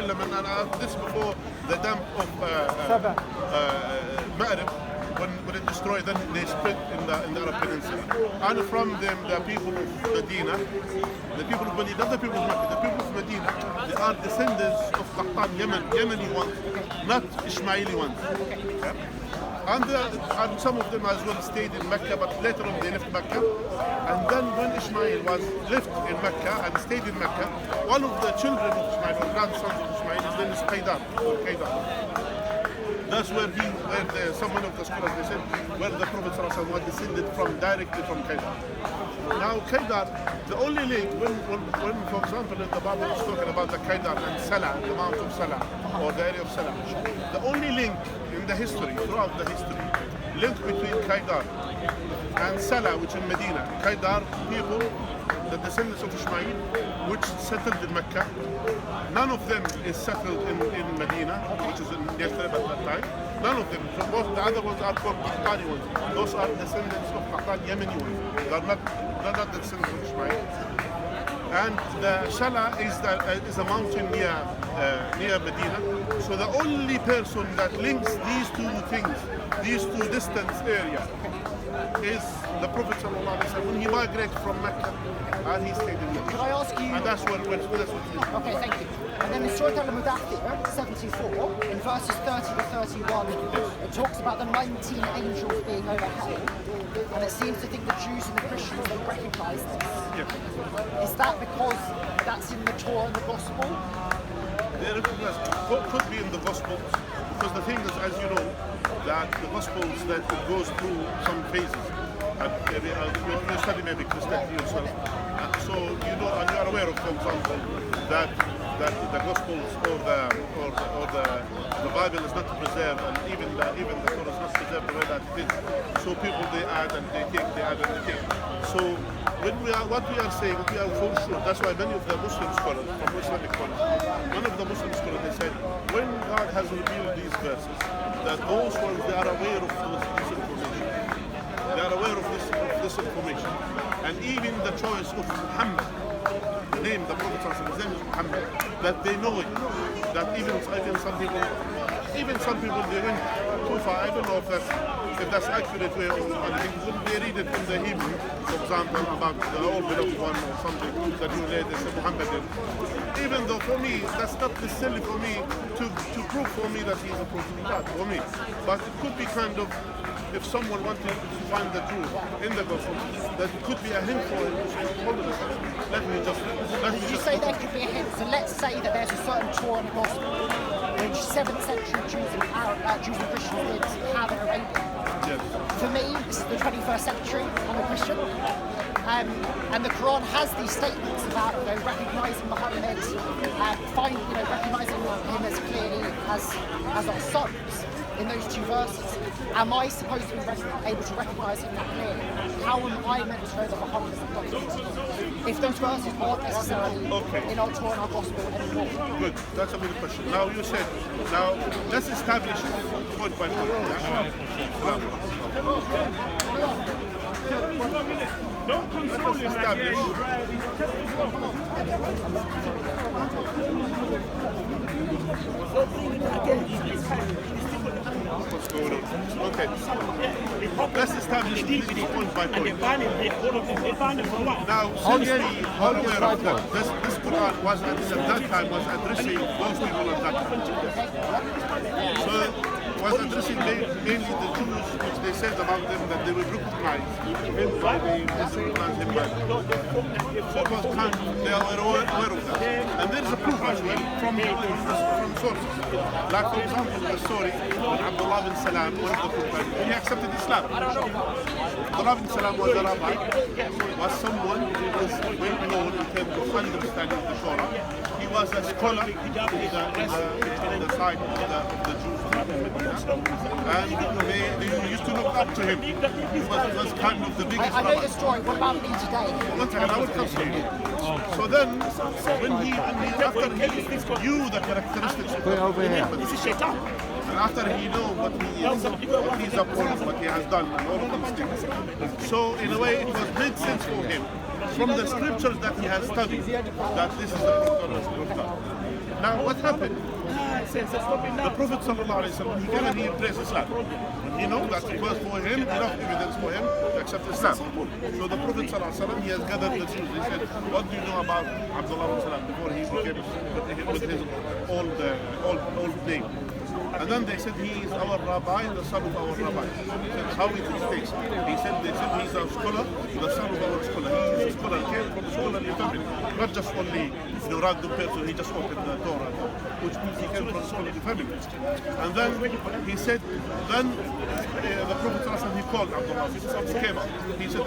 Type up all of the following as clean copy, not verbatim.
Yemen, and this before the dam of Ma'rib, when it destroyed, then they split in the Arab Peninsula. And from them, the people of Medina, the people of Medina, not the people of Mecca, the people of Medina, they are descendants of Qahtan, Yemeni ones, not Ismaili ones. Okay? And some of them as well stayed in Mecca, but later on they left Mecca. And then when Ismail was left in Mecca and stayed in Mecca, one of the children of Ismail, or grandsons of Ismail, his name is Qaidar. That's where someone of the scholars, they said, where the Prophet ﷺ was descended directly from Qaidar. Now Qaidar, the only link, when for example in the Bible is talking about the Qaidar and Salah, the Mount of Salah, or the area of Salah, the only link in the history, throughout the history, link between Qaidar and Salah, which in Medina. Qaidar people, the descendants of Ismail, which settled in Mecca. None of them is settled in Medina, which is in Yathrib at that time. None of them. So both the other ones are called Qahtani ones. Those are descendants of Qahtan, Yemeni ones. They are not the descendants of Ismail. And the Salah is a mountain near Medina. So the only person that links these two things, these two distance areas, is the Prophet ﷺ when he migrated from Mecca and he stayed in Mecca. Could I ask you? And that's what he did. Okay, thank you. And then in Surah Al-Mudaththir 74, in verses 30 to 31, it talks about the 19 angels being overhead, and it seems to think the Jews and the Christians don't recognise this. Yeah. Is that because that's in the Torah and the Gospel? They recognize could be in the Gospels, because the thing is, as you know, that the Gospels that it goes through some phases. And you study maybe Christianity yourself, so you know, and you are aware of, for example, that the Gospels or the Bible is not preserved, and even the Torah is not preserved the way that it is. So people they add and they take, they add and they take. So what we are saying, we are for sure. That's why many of the Muslim scholars, from Islamic college, one of the Muslim scholars, they said, when God has revealed these verses, that those ones they are aware of this information. They are aware of this information, and even the choice of Muhammad, the name, the Prophet ﷺ, his name is Muhammad, that they know it. That even some people they went too far. I don't know if that's accurate way of understanding. When they read it in the Hebrew, for example, about the All Beloved One or something that you read, they say Muhammad. Even though for me, that's not necessarily for me to prove for me that he is a prophet of God, for me. But it could be kind of, if someone wanted to find the truth in the gospel, that could be a hint for him to say, hold on a second, let me you just say there could be a hint, so let's say that there's a certain Torah and Gospel which 7th century Jews and Christians did have in Arabia. Yes. For me, this is the 21st century, I'm a Christian, and the Quran has these statements about recognising Muhammad and recognising him as clearly as our sons. In those two verses, am I supposed to be able to recognise him that clearly? How am I meant to know that Muhammad is the prophet? If those verses aren't necessarily in our Torah and our Gospel anymore. Good, that's a good question. Now you said, let's establish point by point. Don't control establish. What's going on? Okay. Let's establish this point by point. Now, since we are aware of that, this Quran was at that time was addressing those people at that time. So was addressing mainly the Jews, which they said about them that they were recognized by the recognized him by. So it was kind of, they were aware of that. And there is a proof as well from sources. Like for example the story when Abdullah bin Salam, one of the prophets, he accepted Islam. Abdullah bin Salam was a rabbi, was someone who was well known in terms of understanding the Torah. He was a scholar in the side of the Jews. And they used to look up to him. He was kind of the biggest I know the story. What about me today? One second, I will come to you. So then, after he knew the characteristics of and after he knew what he's upon, what he has done, and all of these things. So in a way, it was made sense for him from the scriptures that he has studied that this is the Prophet of God. Now, what happened? The Prophet ﷺ, he came and he embraced Islam. He knows that it was for him, enough evidence for him to accept Islam. So the Prophet ﷺ, he has gathered the Jews. He said, what do you know about Abdullah ibn Salam before he became with his old name? And then they said, he is our rabbi, the son of our rabbi. He said, how it is takes. They said he's our scholar, the son of our scholar. He is a scholar, came from a scholarly family. Not just only random person, he just opened the Torah, which means he came from a scholarly family. And then he said, then the Prophet ﷺ, he called Abdullah. He came up. He said,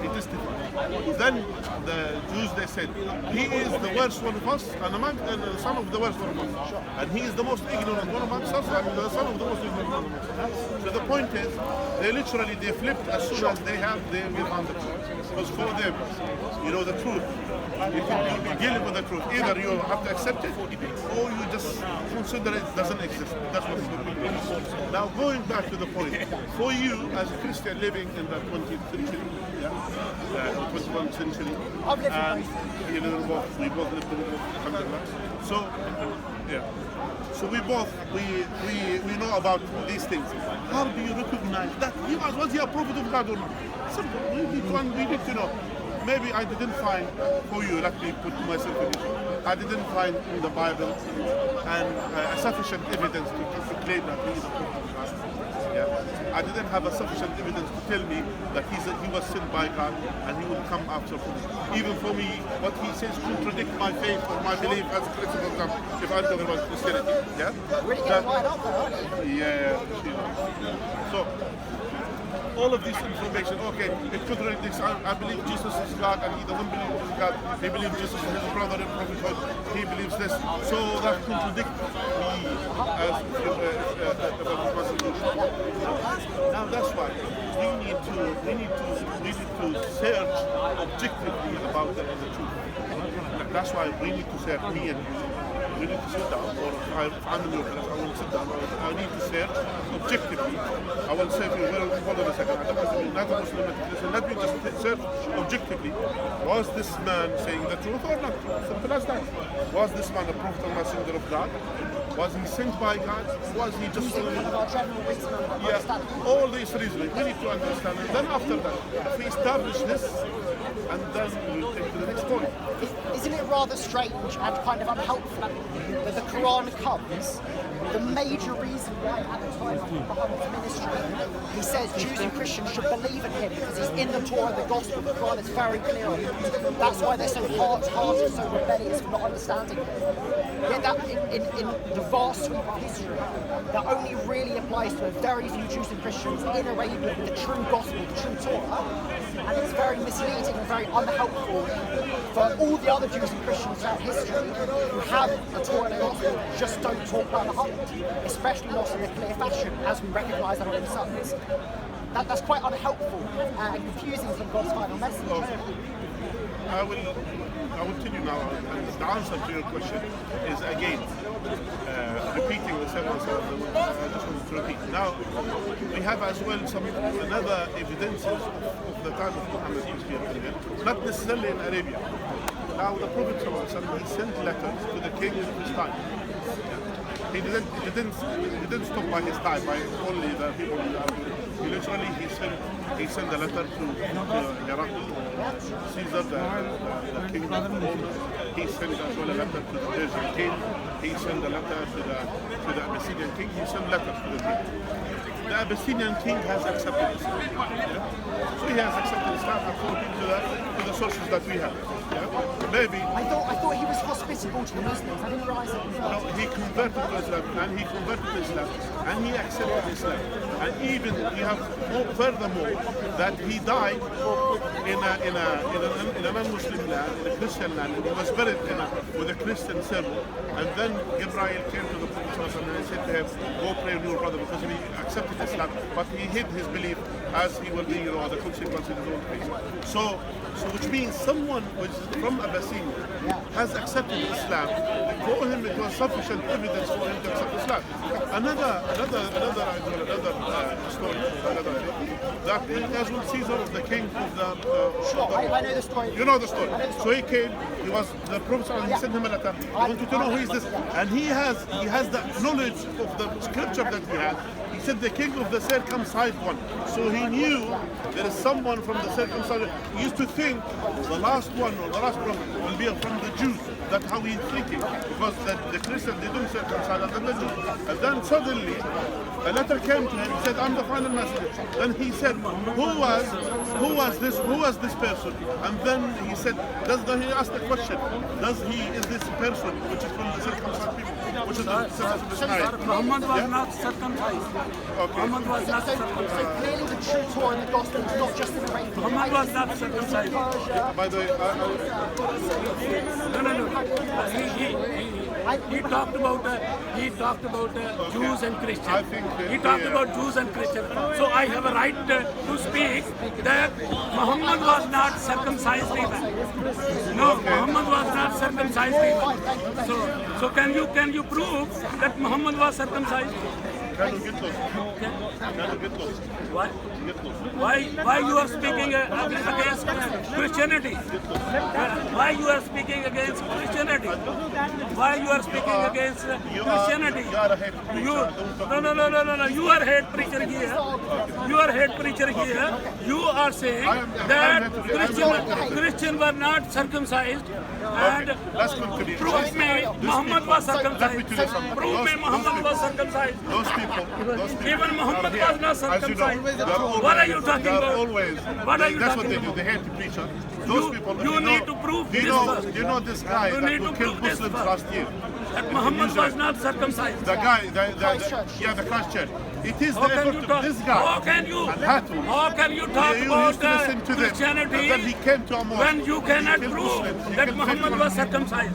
he testified. Then the Jews, they said, he is the worst one of us, and the son of the worst one of us. And he is the most ignorant one amongst us, and the son of the most ignorant one amongst us. So the point is, they flipped as soon as they get on the truth. Because for them, the truth, if you're dealing with the truth, either you have to accept it, or you just consider it doesn't exist. That's what it's going to be. Now, going back to the point, for you as a Christian living in the 20th century, 21st century, we both lived in both, alhamdulillah. So, so we know about these things. How do you recognize that was he a prophet of God or not? Simple. We need to know. Maybe I didn't find for you. Let me put myself in it. I didn't find in the Bible and sufficient evidence to claim that he is a prophet of God. Yeah. I didn't have a sufficient evidence to tell me that he was sent by God and he will come after me. Even for me, what he says contradict my faith or my belief as a Christian, for example, if I'm talking about Christianity. Yeah? Really getting wide up there, aren't you? Yeah. So, all of this information, okay, it contradicts. I believe Jesus is God and he doesn't believe in God. He believes Jesus is his brother in prophethood. He believes this. So that contradicts me as now that's why we need to search objectively about the truth. That's why we need to search, me and you. We need to sit down, or if I'm in your class, I will sit down. I need to search objectively. I will say to you, well, hold on a second, I don't want to be not a Muslim, listen, let me just search objectively. Was this man saying the truth or not? Simple as that. Was this man a prophet or messenger of God? Was he sent by God? Was he just all these reasons we need to understand. And then after that, if we establish this, and then we'll take to the next point. Isn't it rather strange and kind of unhelpful that the Quran comes? The major reason why at the time of Muhammad's ministry, he says Jews and Christians should believe in him because he's in the Torah and the Gospel. The Quran is very clear on it. That's why they're so hard-hearted, so rebellious for not understanding him. Yet that in the vast sweep of history, that only really applies to a very few Jews and Christians in Arabia with the true Gospel, the true Torah. And it's very misleading and very unhelpful for all the other Jews and Christians throughout history who have the Torah and the Gospel just don't talk about Muhammad, especially not in a clear fashion, as we recognise that on the sons. That's quite unhelpful and confusing from God's final message. I will tell you now, the answer to your question is again, repeating the several I just want to repeat. Now, we have as well some another evidences of the time of Muhammad here, not necessarily in Arabia. Now, the Prophet he sent letters to the king of his time. He didn't stop by his time, by only the people in Arabia. He sent a letter to Herakl, Caesar, the king of Rome. He sent as well a letter to the Persian king. He sent a letter to the Abyssinian king. He sent letters to the king. The Abyssinian king has accepted Islam. Yeah? So he has accepted Islam according to the sources that we have. Yeah? Maybe. I thought he was hospitable to the Muslims. I didn't realize that. No, he converted to Islam, and he accepted Islam. And even you have furthermore that he died in a non-Muslim land, in a Christian land, and he was buried with a Christian symbol. And then Gabriel came to the Prophet and said to him, "Go pray with your brother," because he accepted Islam, but he hid his belief as he will be, the consequence in his own face. So which means someone who is from Abyssinia has accepted Islam. Islam, for him it was sufficient evidence for him to accept Islam. Another story, that Julius Caesar was the king of the. I know the story. You know the story. So he came. He was the Prophet. He sent him a letter. He wanted to know who is this, and he has the knowledge of the scripture that we have. He said the king of the circumcised one. So he knew there is someone from the circumcised. He used to think the last one or the last prophet will be from the Jews. That's how he's thinking. Because the Christians, they don't circumcise and the Jews. And then suddenly, a letter came to him. He said, I'm the final message. Then he said, who was this person? And then he said, then he asked the question, is this person, which is from the circumcised people, which is the circumcised? Muhammad was not circumcised. Okay. Muhammad was not So circumcised. clearly the true Torah and the gospel is not just in Arabia. Muhammad was not circumcised. By the way, No. He talked about Jews and Christians. I think He talked about Jews and Christians. So I have a right to speak that Muhammad was not circumcised even. No, Muhammad was not circumcised even. So can you prove that Muhammad was circumcised? can you get close? Can you get close? Why? Get close. Why you are speaking against Christianity? Why you are speaking against Christianity? Why you are speaking against Christianity? You are a hate preacher. No. You are hate preacher here. You are hate preacher here. You are saying that Christians were not circumcised and Let's continue. prove me Muhammad was circumcised. Prove me Muhammad was circumcised. Those people. Even Muhammad was not As you know, circumcised. What are you talking they are about? always. What are you That's talking what they do. about? They hate the preacher. Those people. You need to prove this first. You know this guy You that need who to killed prove this Muslims first. last year. That Muhammad was not circumcised. The guy, Christchurch. the Christchurch. It is How the can effort you of talk? this guy. How can you? And Hatu. How can you talk You about used to listen to them. Christianity And then he came to a mosque. when you cannot He killed prove Muslims. He that killed Muhammad 51 was circumcised?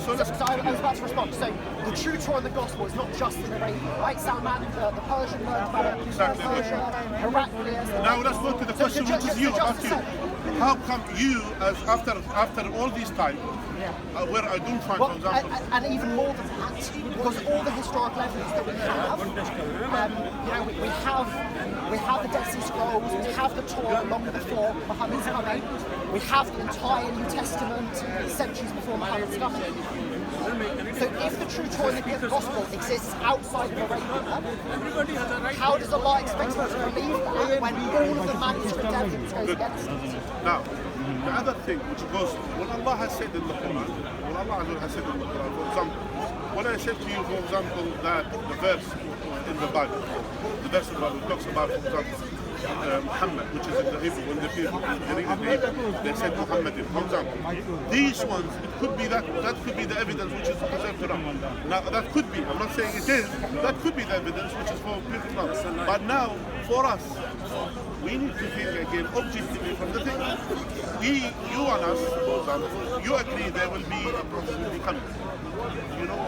So let's So I was about to respond. So the true Torah and the gospel is not just in Arabia, right? Salman, the Persian learned about it, Exactly. Persia, Heraclius. Now let's go to the question which is you, about you. How come you, as after all this time, where I don't find, Well, for example, and even more than that, because all the historical evidence that we have, we have the Dead Sea Scrolls, we have the Torah long before Muhammad's coming, we have the entire New Testament centuries before Muhammad's coming. So if the true Torah and the gospel exists outside of Arabia, how does Allah expect us to believe that when all of the manuscript evidence goes against it? now, the other thing which goes, what Allah has said in the Quran, for example, when I said to you, for example, that the verse in the Bible talks about, for example, Muhammad, which is in the Hebrew, when the people read in the Hebrew, they said Muhammad, for example. These ones, it could be that could be the evidence which is preserved to them. Now, that could be, I'm not saying it is, that could be the evidence which is for people now. But now, for us, we need to think again objectively from the thing. You and us, for example, you agree there will be a prophet will be coming. You know?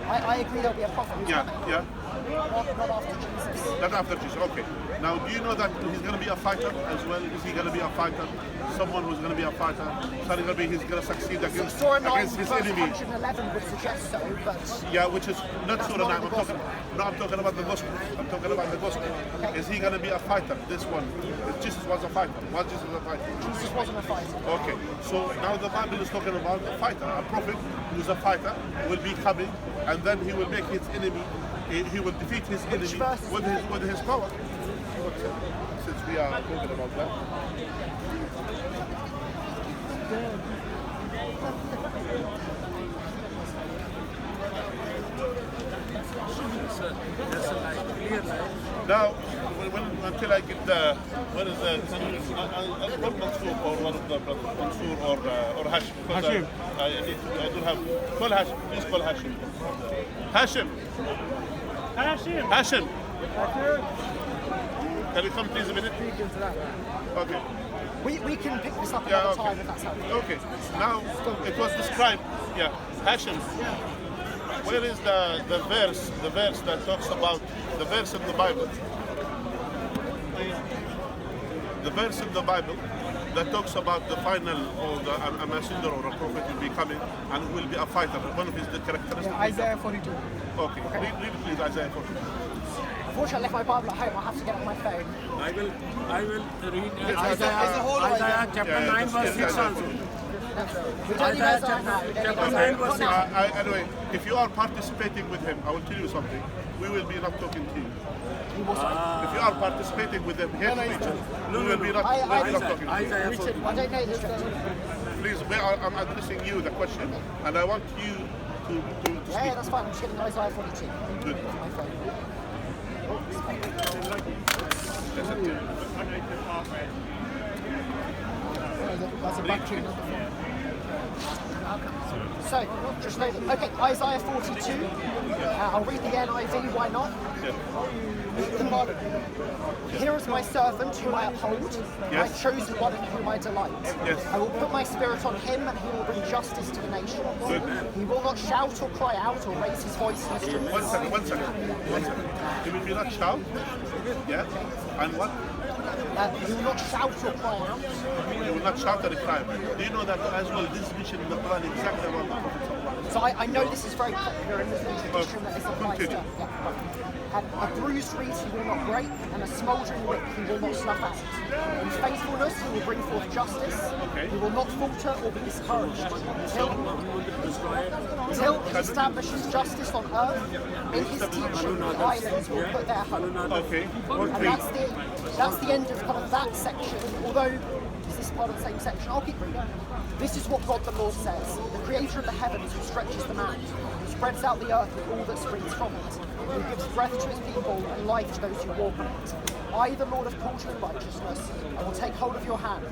I agree there'll be a prophet. Yeah. Not after Jesus. Not after Jesus, okay. Now, do you know that he's going to be a fighter as well? Is he going to be a fighter? Someone who's going to be a fighter? He's going to succeed against his enemy? 111 would suggest so, but... Yeah, which is not Surah 9. I'm talking about the gospel. I'm talking about the gospel. Okay. Is he going to be a fighter? This one. If Jesus was a fighter. Was Jesus a fighter? Jesus wasn't a fighter. Okay. So now the Bible is talking about a fighter. A prophet who's a fighter will be coming, and then he will make his enemy. He will defeat his enemy with his power. Since we are talking about that. Now, until I get the, what is the, not Mansour or one of the brothers, Mansour or Hashim. Hashim. I don't have, call Hashim, please call Hashim. Hashim. Hashim. Can you come please a minute? Okay. We can pick this up another time if that's helpful. Okay. Now, it was described, Hashim. Where is the verse that talks about, the verse in the Bible? The verse in the Bible that talks about the final, or a messenger or a prophet will be coming and will be a fighter. One of his characteristics. Yeah, Isaiah 42. Okay, read please Isaiah 42. Unfortunately, I left my Bible at home. I'll have to get it on my phone. I will read Isaiah chapter 9 verse 6 also. We don't need Isaiah now. We don't need Chapter Isaiah. 9 verse Not 6. now. Anyway, if you are participating with him, I will tell you something. We will be not talking to you. If you are participating with them here, we will be not talking to you. Isaiah I don't know this scripture. Please, I'm addressing you the question, and I want you to Yeah, speak. that's fine. I'm just getting Isaiah 42. Good. My phone. That's a back chain. So, just loading. Okay, Isaiah 42. I'll read the NIV, why not? Here is my servant whom I uphold, my Yes. chosen one in whom I delight. Yes. I will put my spirit on him and he will bring justice to the nations. Good. He will not shout or cry out or raise his voice in the streets. One second. He will be not shout. Yeah. And what? He will not shout or cry out. He will not shout at a crime. Do you know that as well? This is mentioned in the Quran exactly about the Prophet. So I know this is very popular in Muslim tradition that this applies to. Continue. Yeah, right. And a bruised reed he will not break, and a smouldering wick he will not snuff out. In faithfulness he will bring forth justice. Okay. He will not falter or be discouraged until he establishes justice on earth. In his teaching, the islands will put their hope. Okay. And that's the end of kind of that section. Although is this part of the same section? I'll keep reading. This is what God the Lord says: the Creator of the heavens, who stretches them out, who spreads out the earth with all that springs from it, who gives breath to his people and life to those who walk on it. I, the Lord, have called you in righteousness. I will take hold of your hand.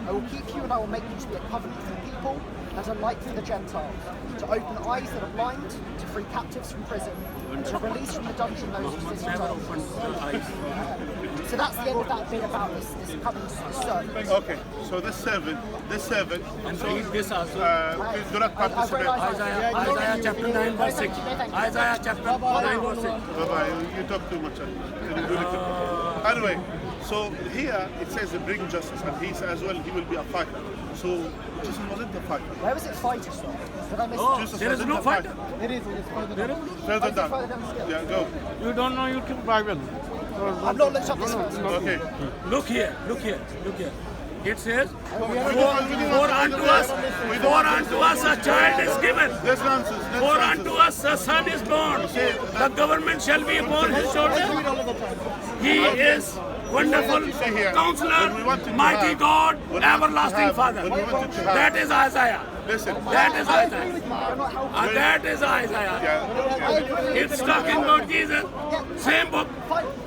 I will keep you, and I will make you to be a covenant for the people and a light for the Gentiles, to open eyes that are blind, to free captives from prison, and to release from the dungeon those who sit in darkness. So that's the end of that bit about this coming servant. Okay. So this servant. And read this also. Please do not participate. Isaiah chapter 9 verse 6. Isaiah chapter 9 verse 6. Bye-bye. You talk too much. Anyway, so here it says bring justice, and he says as well he will be a fighter. So Jesus wasn't a fighter. Where was it fighters from? Did I miss Oh, Jesus there is wasn't no a fighter. It is further down. Further down. Further down the scale. Yeah, go. You don't know your Bible. I've not looked up this first. Okay. Look here. It says, We for unto us a child is given. That's nonsense. That's For nonsense. unto us a son is born. The government shall be upon his shoulder. He is wonderful See here, when we counselor, wanted to mighty have- God, when we wanted to everlasting have- Father. when we wanted to have- That is Isaiah. Listen. That is I agree Isaiah. with you. I'm not helping. And that is Isaiah. Yeah. It's talking about Jesus. Same book.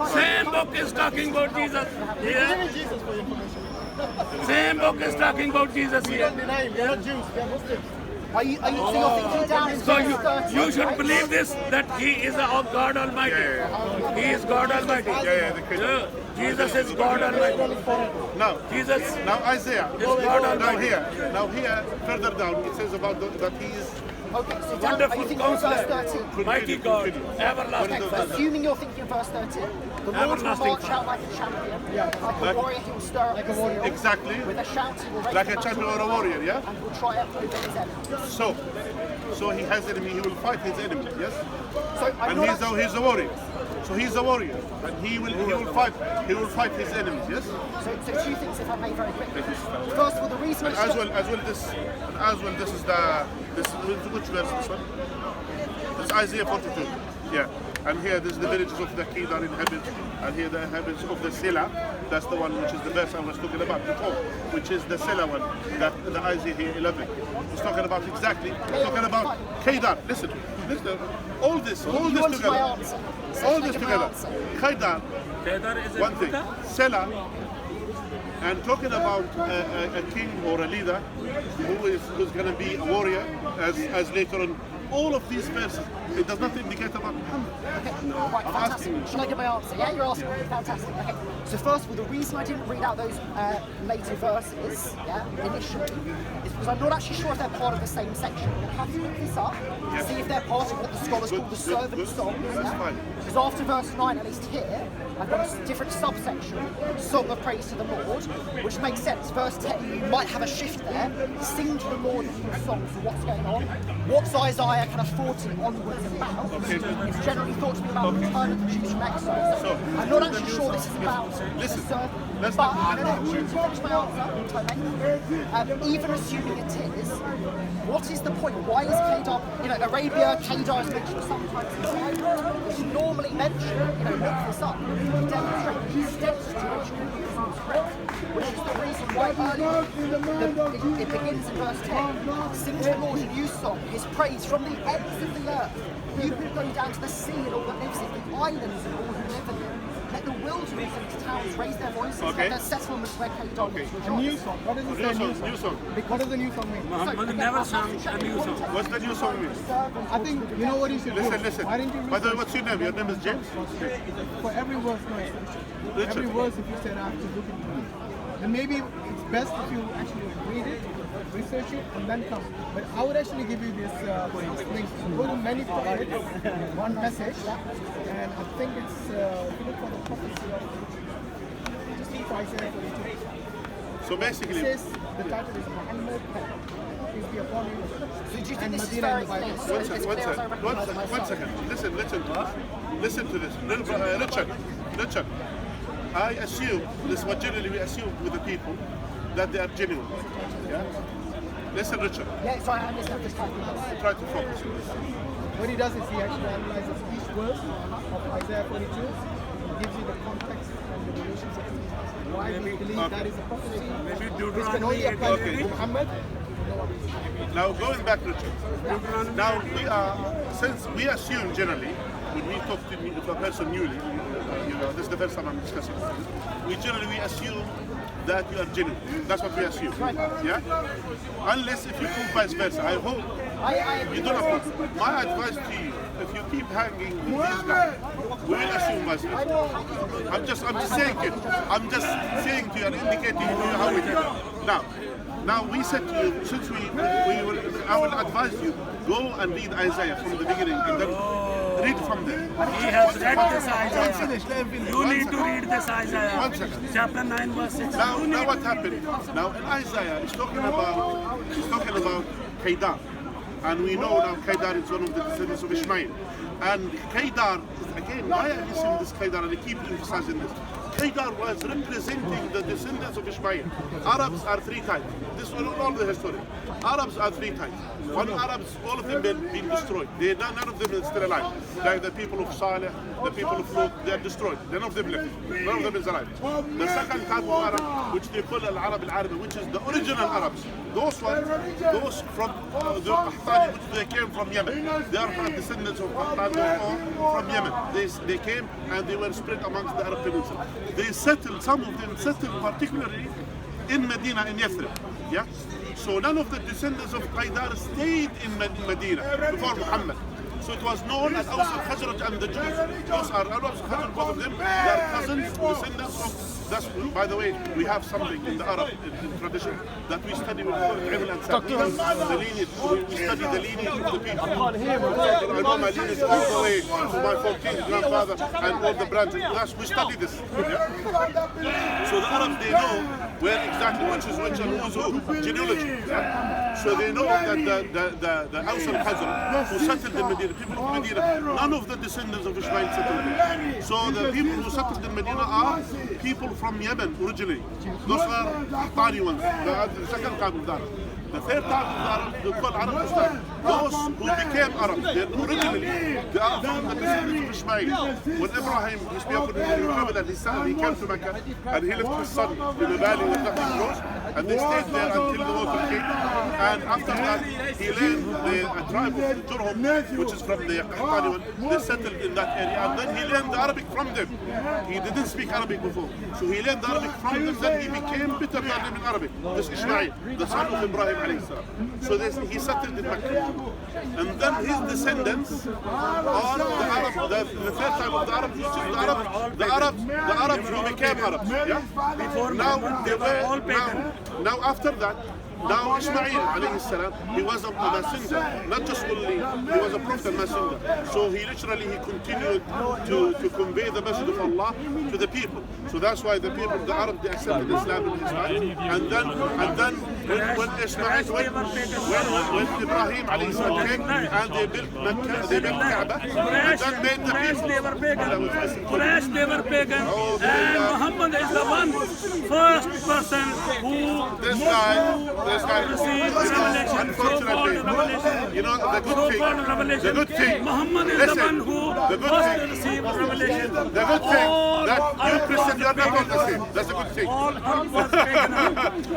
Same book is talking about Jesus. Here. Same book is talking about Jesus here. Deny him. We are not Jews. We are Muslims. So you're thinking down in So verse 30, you should right? believe this, that he is of God Almighty. Yeah. He is God Almighty. Yeah, the Christian. Yeah. Jesus is God Almighty. Now, Jesus. now Isaiah. Is God Almighty. Now here, further down, it says about that he is. Okay, so down, are you Wonderful thinking of verse counselor, 13? mighty God, everlasting Okay, Father. assuming you're thinking of verse 13, the Lord will Everlasting march Father. out like a champion, like a warrior he will stir up the seal. Exactly. With a shout he will raise Like the a battle champion or a warrior, yeah? and will triumph over his enemies. So he has enemy. He will fight his enemy. Yes. So I'm And not he's a warrior. So he's a warrior, and he will fight his enemies. Yes. So two things, if I may, very quickly. First of all, the reason And it's as not- well this is which verse this one? It's Isaiah 42. Yeah. And here there's the villages of the Kedar inhabitants, and here the inhabitants of the Sela. That's the one which is the verse I was talking about before, which is the Sela one, that the Isaiah here 11. It's talking about exactly. It's talking about Kedar. Listen, all this You wanted my together. answer. So All take this my together. answer. Kedar, Kedar is a one thing. Buddha. Sela, and talking about a king or a leader who's going to be a warrior, as later on. All of these verses, it does not indicate about Muhammad. Okay, right, I'm fantastic. asking you. Shall I give my answer? Yeah, you're asking me. Fantastic. Okay. So first of all, the reason I didn't read out those later verses, initially, is because I'm not actually sure if they're part of the same section. We'll have to look this up, see if they're part of what the scholars call the servant songs. That's fine. Because after verse 9, at least here, I've got a different subsection, Song of Praise to the Lord, which makes sense. Verse 10, you might have a shift there. Sing to the Lord new songs for what's going on. What's Isaiah kind of 40 onwards about? It's generally thought to be about the return of the Jews from exile. So, I'm not actually sure this is about the servant. let's But not- no, to finish my answer, even assuming it is, what is the point? Why is Kedar, Arabia, Kedar is mentioned sometimes in the Bible. It's normally mentioned, look this up, to demonstrate the extent to which Judaism spread, which is the reason why earlier it begins in verse 10. Sing to the Lord a new song, his praise from the ends of the earth. You can go down to the sea and all that lives in the islands and all who live in them. Let the wilderness and its towns raise their voices. Okay. Let their settlements where Kedar Okay. lives A new song. What does it say? New song. What does the new song mean? Muhammad never sang a new song. What's the new song mean? I think you know what you should do. Listen. Why didn't you By the way, research what's your name? Your name is James? for every verse? No, Richard. every verse, if you said I have to look into it, then maybe it's best if you actually read it, research it, and then come. But I would actually give you this link. Go to many prophets, one message, and I think it's if you look for the prophecy of just look for Isaiah 42. So It basically, says the title is Muhammad is the upon you. So do you think And this is Medina very in the Bible. clear? So one it's second, clear as I recognise one myself. second. Listen to this. Richard, I assume, this is what generally we assume with the people, that they are genuine. Yeah? Listen, Richard, Yeah, sorry, I missed out this time. try to focus on this. What he does is he actually analyzes each verse of Isaiah 42 and gives you the context and the relationship to why we believe that is a prophecy. Maybe This can only apply Okay. to Muhammad. Now going back, Richard. Now since we assume generally, when we talk to a person newly, this is the first time I'm discussing this, we assume that you are genuine. That's what we assume. Yeah? Unless if you prove vice versa. I hope you don't approve. My advice to you, if you keep hanging with these guys, we will assume vice versa. I'm just saying it. I'm just saying to you and indicating to you how we do it. Now we said to you, since I will advise you, go and read Isaiah from the beginning and then read from there. He has read this Isaiah. You need to read this Isaiah. 1 second. Chapter 9, verse 6. Now what happened? Now in Isaiah, he's talking about Kedar. And we know now Kedar is one of the descendants of Ishmael. And Kedar, again, why are you saying this Kedar? And I keep emphasizing this. Kedar was representing the descendants of Ishmael. Arabs are three types. This is all the history. Arabs are three types. One Arabs, all of them been destroyed. None of them is still alive. Like the people of Saleh, the people of Lut, they are destroyed. None of them left. None of them is alive. The second type of Arab, which they call Al-Arab al-Arabi, which is the original Arabs. Those from the Qahtani, which they came from Yemen. They are from descendants of Qahtani from Yemen. They came and they were spread amongst the Arab Peninsula. They settled, some of them settled particularly in Medina, in Yathrib. Yeah? So none of the descendants of Kedar stayed in Medina before Muhammad. So it was known as Aus al-Khazraj and the Jews. Those are Arabs, Khazraj, both of them. They are cousins, descendants of. That's, by the way, we have something in the Arab tradition that we study with Ilm and the lineage. We study the lineage of the people. I know my lineage all the way to my 14th grandfather and all the branches. We study this. Yeah? So the Arabs, they know where exactly which is which and who's who. Genealogy. Yeah? So they know that the Aus al-Khazraj who settled in Medina, people of Medina, none of the descendants of Ishmael settled there. So the people who settled in Medina are people from Yemen originally. Those are Qahtani ones, the second type of Arab. The third type of Arab, they call Arab Islam. Those who became Arabs, originally, they are from the descendants of Ishmael. When Ibrahim, his people, traveled and he came to Mecca, and he left his son in a valley where nothing grows, and they stayed there until the water came. And after that, he learned a tribe of Jurhum, which is from the Qahtani one, they settled in that area, and then he learned the Arabic from them. He didn't speak Arabic before, so he learned the Arabic from them, then he became better than them in Arabic. This Ishmael, the son of Ibrahim alayhi salam. So he settled in Mecca. And then his descendants are the Arab, the third type of the Arabs, which is the Arabs who became Arabs. Yeah? Before Now they were all pagan. Now after that, now Ismail alayhi salam, he was a messenger, not just only He was a prophet and messenger. So he continued to convey the message of Allah to the people. So that's why the people, the Arab, they accepted Islam in his time. And then when Ismail, when Ibrahim alayhi salam came and they built Mecca, they built Kaaba, and then made the people. They were pagan. Quraysh, they were pagan. And Muhammad is the one first person who This guy, unfortunately, you know, the good thing, Muhammad is the one who first received revelation. The good thing that you Christian, you are not all the same. That's a good thing. All was pagan.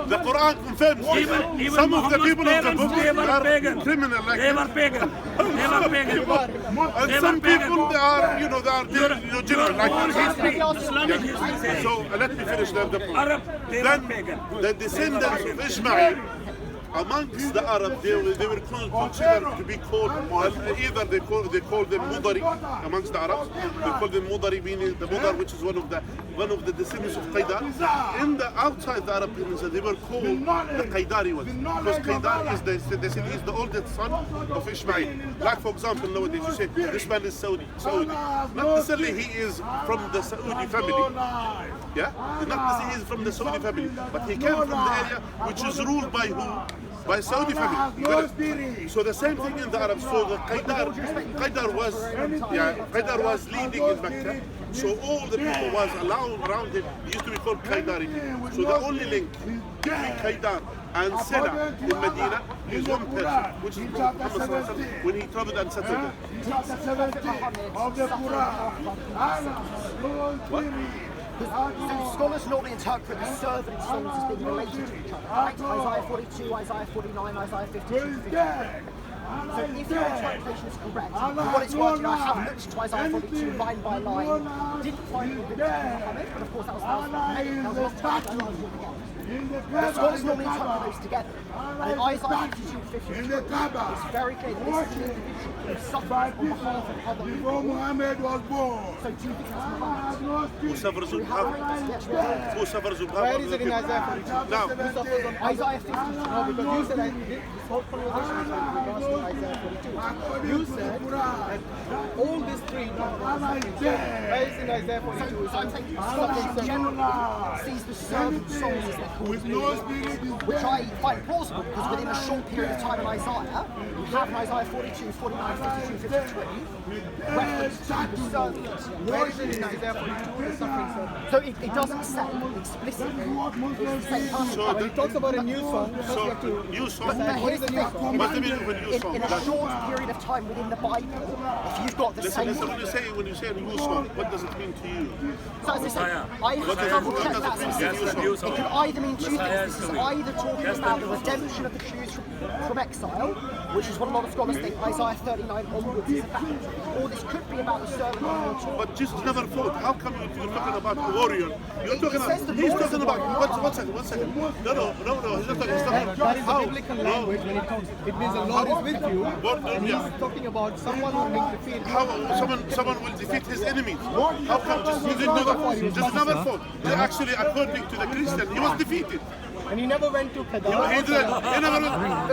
The Quran confirms Even some of the Muhammad's people of the parents, book they were are pagan. criminal like They were pagan. They were pagan. and They some were pagan. people they are, you know, they are genuine like All that. history, Islamic history says. So let me finish the point. Arab, they were Then pagan. the descendants of Ishmael, amongst the Arab, they were considered to be called, either they call them Mudari amongst the Arabs. They call them Mudari, meaning the Mudar, which is one of the descendants of Qaidar. In the outside the Arab peninsula, they were called the Qaidari ones, because Qaidar is the oldest son of Ishmael. Like for example, nowadays you say this man is Saudi. Not necessarily he is from the Saudi family. Yeah, not necessarily he is from the Saudi family, but he came from the area which is ruled by who? By Saudi family. So the same thing in the Arabs. So the Qaidar was leading in Mecca. So all the people was around him. He used to be called Qaidari. So the only link between Qaidar and Sena in Medina is one person, which is Muhammad Sallallahu Alaihi Wasallam, when he traveled and settled there. Chapter 70 of the Quran. So scholars normally interpret the servant songs as being related to each other, right? Isaiah 42, Isaiah 49, Isaiah 52, 53. So if your interpretation is correct, for what it's worth, I have looked to Isaiah 42 line by line, didn't find the Muhammad, but of course that was a long time ago, the scholars normally interpret those together. And in Isaiah 52 to 53, it's very clear that this is an individual who suffers on behalf of other people. Muhammad was born. So do you think that's Muhammad? Who suffers on behalf? Who suffers on behalf? Where is it in Isaiah 42? Now, Isaiah 52. No, because you said that this whole conversation is in regards to Isaiah 42. You said that all these three where is in Isaiah 42? So I'm taking scholars in general sees the servant songs as they're called, which I find plausible because within a short period of time in Isaiah, you have in Isaiah 42, 49, 52, 53, reference to the servant. Where is it in Isaiah 42? The suffering servant. So it doesn't say explicitly it's the same person. When it talks about a new song, first you have to new song. what is the new song? What's the meaning of a new song? In a short period of time within the Bible, if you've got the Listen, same... when you say a new song, what does it mean to you? So as I said, I have to double check that specifically. It could either mean two things. This is either talking about the redemption of the Jews from exile, which is what a lot of scholars think Isaiah 39 onwards is about, or this could be about the servant of the Lord. But Jesus never fought. How come you're talking about a warrior? You're talking about, he's talking about, one second. No, he's not talking, he's talking That is the biblical language when it comes. It means the Lord is with you, and he's talking about someone who will defeat. How someone will defeat his enemies? How come Jesus didn't know that? Jesus never fought. Actually, according to the Christian, he was defeated. And he never went to He Kedar. never,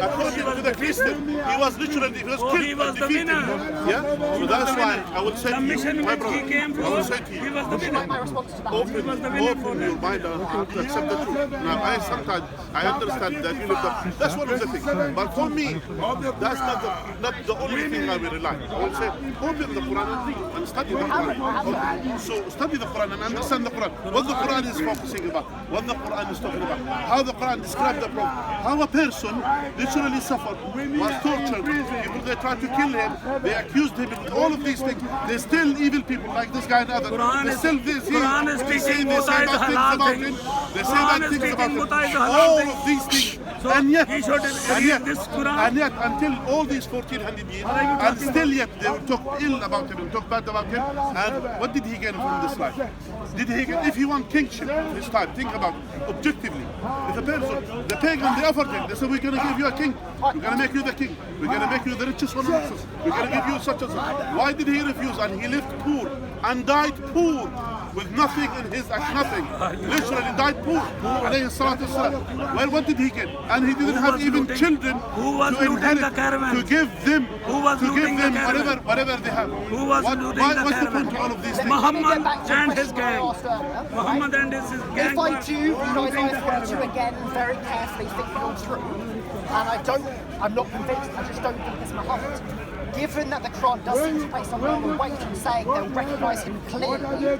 according to the Christian, he was literally killed he was and the defeated. winner. Yeah, so that's why I will say The to you, mission my which brother, he came I will for, say to he you, was the winner. My response to that open your mind to accept the truth. Now, I understand that you look up. That's one of the things. But for me, that's not the only thing I will rely on. I will say, open the Quran and read and study the Quran. Okay. So study the Quran and understand the Quran. What the Quran is focusing about, what the Quran is talking about, how the Quran describes the Prophet, how a person literally suffered, was tortured. People they tried to kill him, they accused him of all of these things. They're still evil people like this guy and others. They still Quran is they speaking say Muta is bad things halal about thing. him. They say Quran bad is things speaking about Muta is him. halal All thing. of these things. So And yet, he should read this Quran. and yet, until all these 1400 years, and still yet they will talk ill about him and talk bad about him. And what did he gain from this life? Did he get, if he want kingship this time, think about it, objectively. If a person, the pagan, they offered him, they said, we're going to give you a king. We're going to make you the king. We're going to make you the richest one amongst us. We're going to give you such and such. Why did he refuse? And he lived poor and died poor. with nothing in his act, nothing. Literally died poor. Alayhi salatu wasalam. Well, what did he get? And he didn't have even children to inherit, to give them, whatever they have. Who was looting the What's the caravan? point of all of these things? Muhammad and his gang. Muhammad and his gang. If I do read Isaiah 42 again very carefully, thinking all through, and I'm not convinced, I just don't think it's Muhammad. Given that the Quran does seem to place a lot of weight on saying they'll recognise him clearly,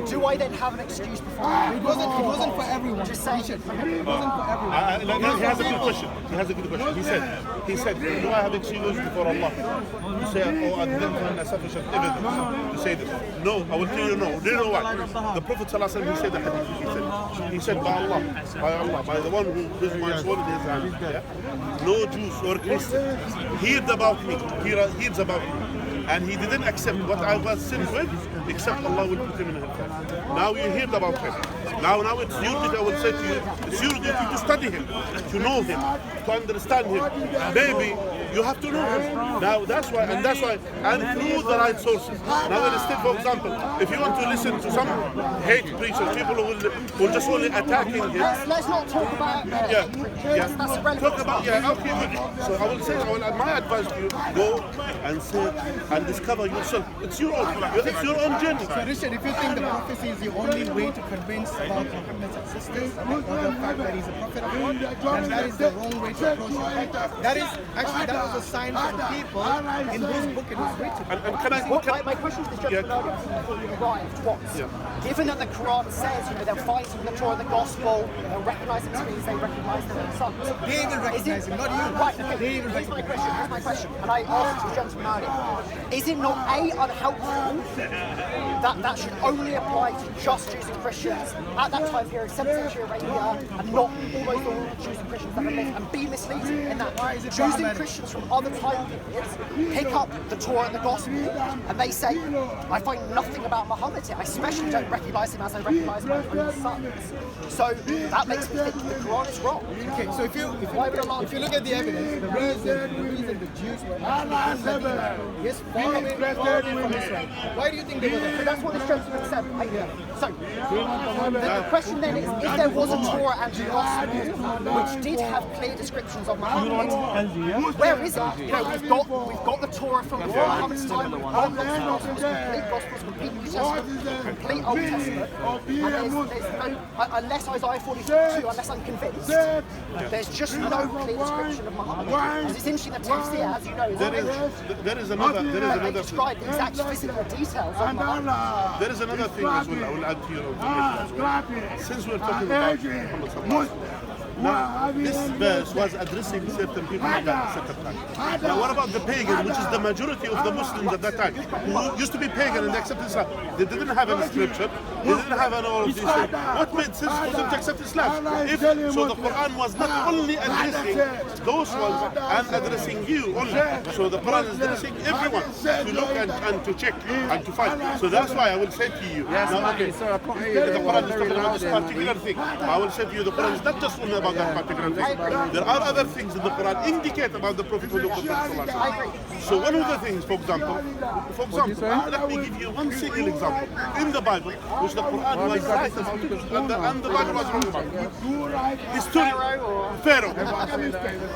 do I then have an excuse before that? It wasn't for everyone. Just saying. It wasn't for everyone. He has a good question. He said, do I have excuse before Allah? You say, oh, I didn't have sufficient evidence to say this. No, I will tell you no. Do you know why? The Prophet ﷺ, he said the hadith. He said, by Allah, by the one who is my soul in his hand. Yeah? No Jews or Christians heard about me. Hears about me, and he didn't accept what I was sent with, except Allah will put him in hell. Now you heard about him. Now it's your duty, I will say to you, it's your duty to study him, to know him, to understand him. Maybe you have to know him. Now that's why, and through the right sources. Now instead, for example, if you want to listen to some hate preachers, people who will just only attacking him. Let's not talk about hate preachers. That's irrelevant. Talk about, okay. So I will say, my advice to you, go and sit and discover yourself. It's your own journey. So Richard, if you think the prophecy is the only way to convince about Muhammad's existence or the fact that he's a prophet of God, then that is the wrong way to approach it. That was a sign for the people in whose book it was written. And My question to the gentleman earlier before you arrived was, given that the Quran says, they'll fight in the Torah and the Gospel, they'll recognise him as they recognise their sons. They will recognise him, not you. Right, okay. Here's my question, and I asked the gentleman earlier. Is it not unhelpful that should only apply to just Jews and Christians at that time period, 7th century Arabia, and not almost all Jews and Christians that are living, and be misleading in that Jews and Christians from other time periods pick up the Torah and the Gospel, and they say, I find nothing about Muhammad here. I especially don't recognise him as I recognise my own sons. So that makes me think the Quran is wrong. Okay, so if you look at the evidence, the reason the Jews were actually yes, far away from Israel. Why do you think they were there? That's what this gentleman said. So the question then is, if there was a Torah and a Gospel which did have clear descriptions of Muhammad, where is it? We've got the Torah from Muhammad's time, we've got the Gospels, complete New Testament, complete Old Testament, and there's no, unless Isaiah 42, unless I'm convinced, there's just no clear description of Muhammad. Because it's interesting that Tafsir, as you know, is there is another they describe the exact physical details of Muhammad. There is another thing as well I will add to your information as well. Since we're talking about Muhammad sallallahu alaihi wasallam, now, this verse was addressing certain people at that certain time. Now, what about the pagan, which is the majority of the Muslims at that time, who used to be pagan and they accepted Islam? They didn't have any scripture, they didn't have all of these things. What made sense for them to accept Islam? So the Quran was not only addressing those ones and addressing you only. So the Quran is addressing everyone to look and to check and to find. So that's why I will say to you, now, okay, the Quran is talking about this particular thing. I will say to you, the Quran is not just only about that particular thing. There are other things in the Quran indicate about the Prophet who looked at the Prophet. So one of the things, for example, let me give you one single example. In the Bible, which the Quran was right about, and the Bible was wrong about. History, Pharaoh.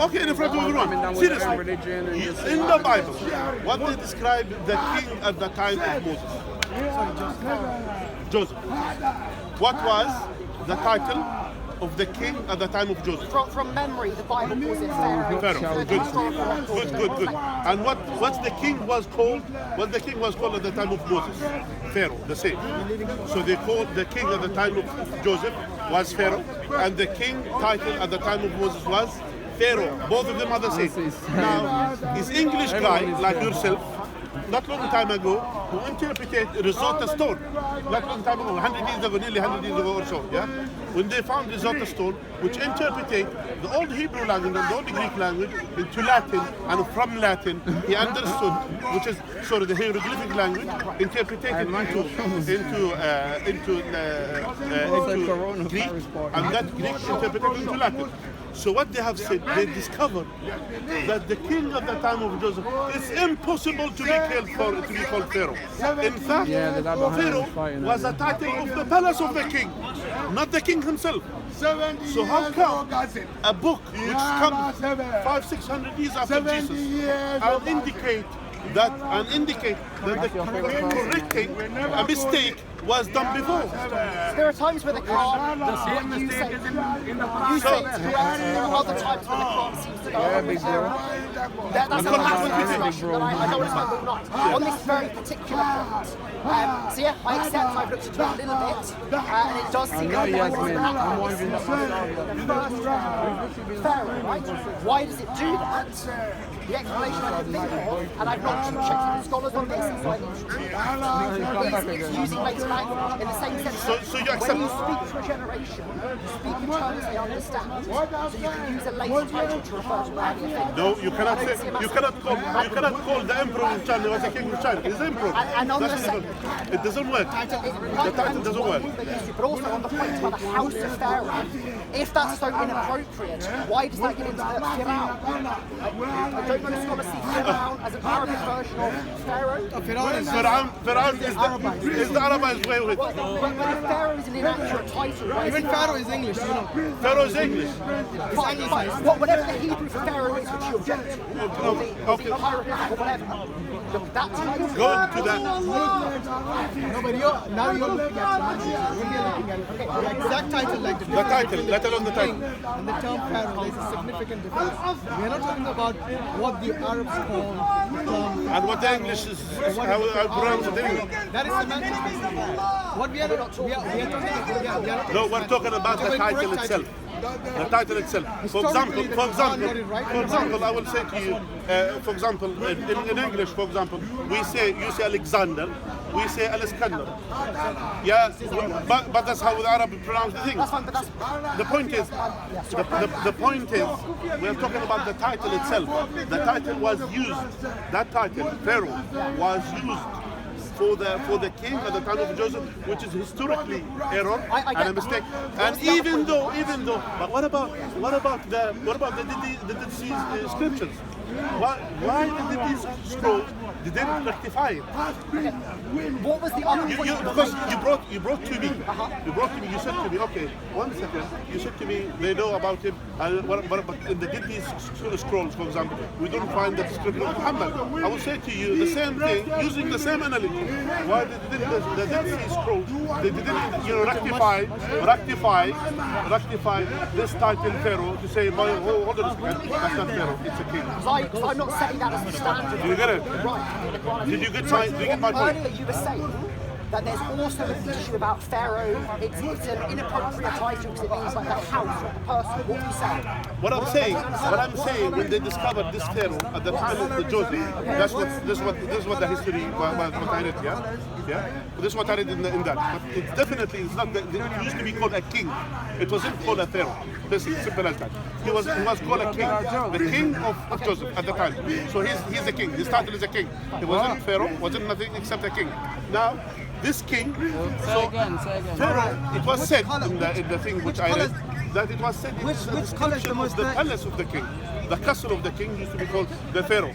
Okay, in front of everyone. Seriously. In the Bible, what they describe the king at the time of Moses? Joseph. What was the title of the king at the time of Joseph? From memory, the Bible calls it Pharaoh. Good. And what the king was called? What the king was called at the time of Moses? Pharaoh, the same. So they called the king at the time of Joseph was Pharaoh, and the king title at the time of Moses was Pharaoh. Both of them are the same. Now, this English guy like yourself, not long time ago, who interpreted Rosetta Stone. Not long time ago, 100 years ago, nearly 100 years ago or so, yeah? When they found Rosetta Stone, which interpreted the old Hebrew language and the old Greek language into Latin, and from Latin, he understood, which is sort of the hieroglyphic language, interpreted into Greek, and that Greek interpreted into Latin. So what they have said, they discovered that the king at the time of Joseph, it's impossible to be called Pharaoh. In fact, Pharaoh was a title of the palace of the king, not the king himself. So how come a book which comes 500-600 years after Jesus and indicate that the correcting a mistake was done before? There are times where the Quran, what you say, you say it's correct. There are other times where the Quran seems to go that's a massive discussion that I don't want to spend all night on this very particular point. So yeah, I accept I've looked into it a little bit, and it does seem like the first Pharaoh, right? Why does it do that? The explanation I can think of, and I've not checked with scholars on this, so I need to treat it's using base language in the same sense. So you accept when you speak to a generation, you speak in terms they understand. So you can use a later title to refer to earlier things. no, you cannot call the emperor of China was the king of China. He's the emperor. And on the second, it doesn't work. The title doesn't work. But also on the point about the house of Pharaoh, if that's so inappropriate, why does that get into the Pharaoh? I don't know if scholars see Pharaoh as an Arabic version of Pharaoh. Pharaoh is the Arabized way of it. But if Pharaoh is an inaccurate title, Even Pharaoh is English, you know. Pharaoh is English. Fine. Whatever the Hebrew for Pharaoh is, which you object to, or the hieroglyphic or whatever, that title. Go into that. No, but now you're looking at it. The exact title, like the title, let alone the title. And the term Pharaoh, there's a significant difference. We're not talking about what the Arabs call the term. And what the English is, how pronounce it in English. That is semantics. What we are talking. No, we're talking about the title itself. The title itself. For example, I will say to you, for example, in English, for example, you say Alexander, we say Alexander. Yeah, but that's how the Arab pronounce the thing. The point is, the point is, we're talking about the title itself. The title was used. That title, Pharaoh, was used for the king at the time of Joseph, which is historically error and a mistake. And even though, but what about the Dead Sea scriptures? Why did these scrolls didn't rectify it? What was the other point? Because you brought to me. You said to me, okay, 1 second. You said to me, they know about him. But in the Dead Sea scrolls, for example, we don't find the description of Muhammad. I will say to you the same thing, using the same analogy. Why did the Dead Sea scrolls? They didn't, rectify this title Pharaoh to say, hold on a second, that's not Pharaoh, it's a king. Because I'm not saying that as the standard. Do you get it? Right. Did you get my point? Earlier you were saying that there's also an issue about Pharaoh. It's an inappropriate title because it means like the house, not the person. What are you saying? What I'm saying, when they discovered this Pharaoh at the time of the Joseph, this is what the history what I read, yeah. This is what I read in that. But it definitely is not. It used to be called a king. It wasn't called a Pharaoh. This is simple as that. He was called a king, the king of Joseph at the time. So he's a king. His title is a king. He wasn't Pharaoh. Wasn't nothing except a king. Now, this king, Pharaoh, it was said in the thing which I read, that it was said in the description of the palace of the king. The castle of the king used to be called the Pharaoh.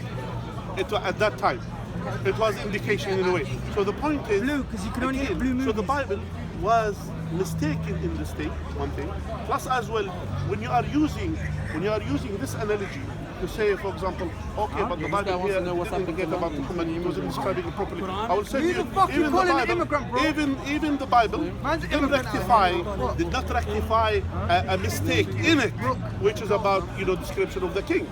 It was at that time. It was indication in a way. So the point is, so the Bible was mistaken in the state, one thing. Plus as well, when you are using this analogy to say, for example, okay, but the Bible here didn't indicate about Muhammad, it wasn't describing it properly. I will say to you, even the Bible did not rectify a mistake in it, which is about description of the king.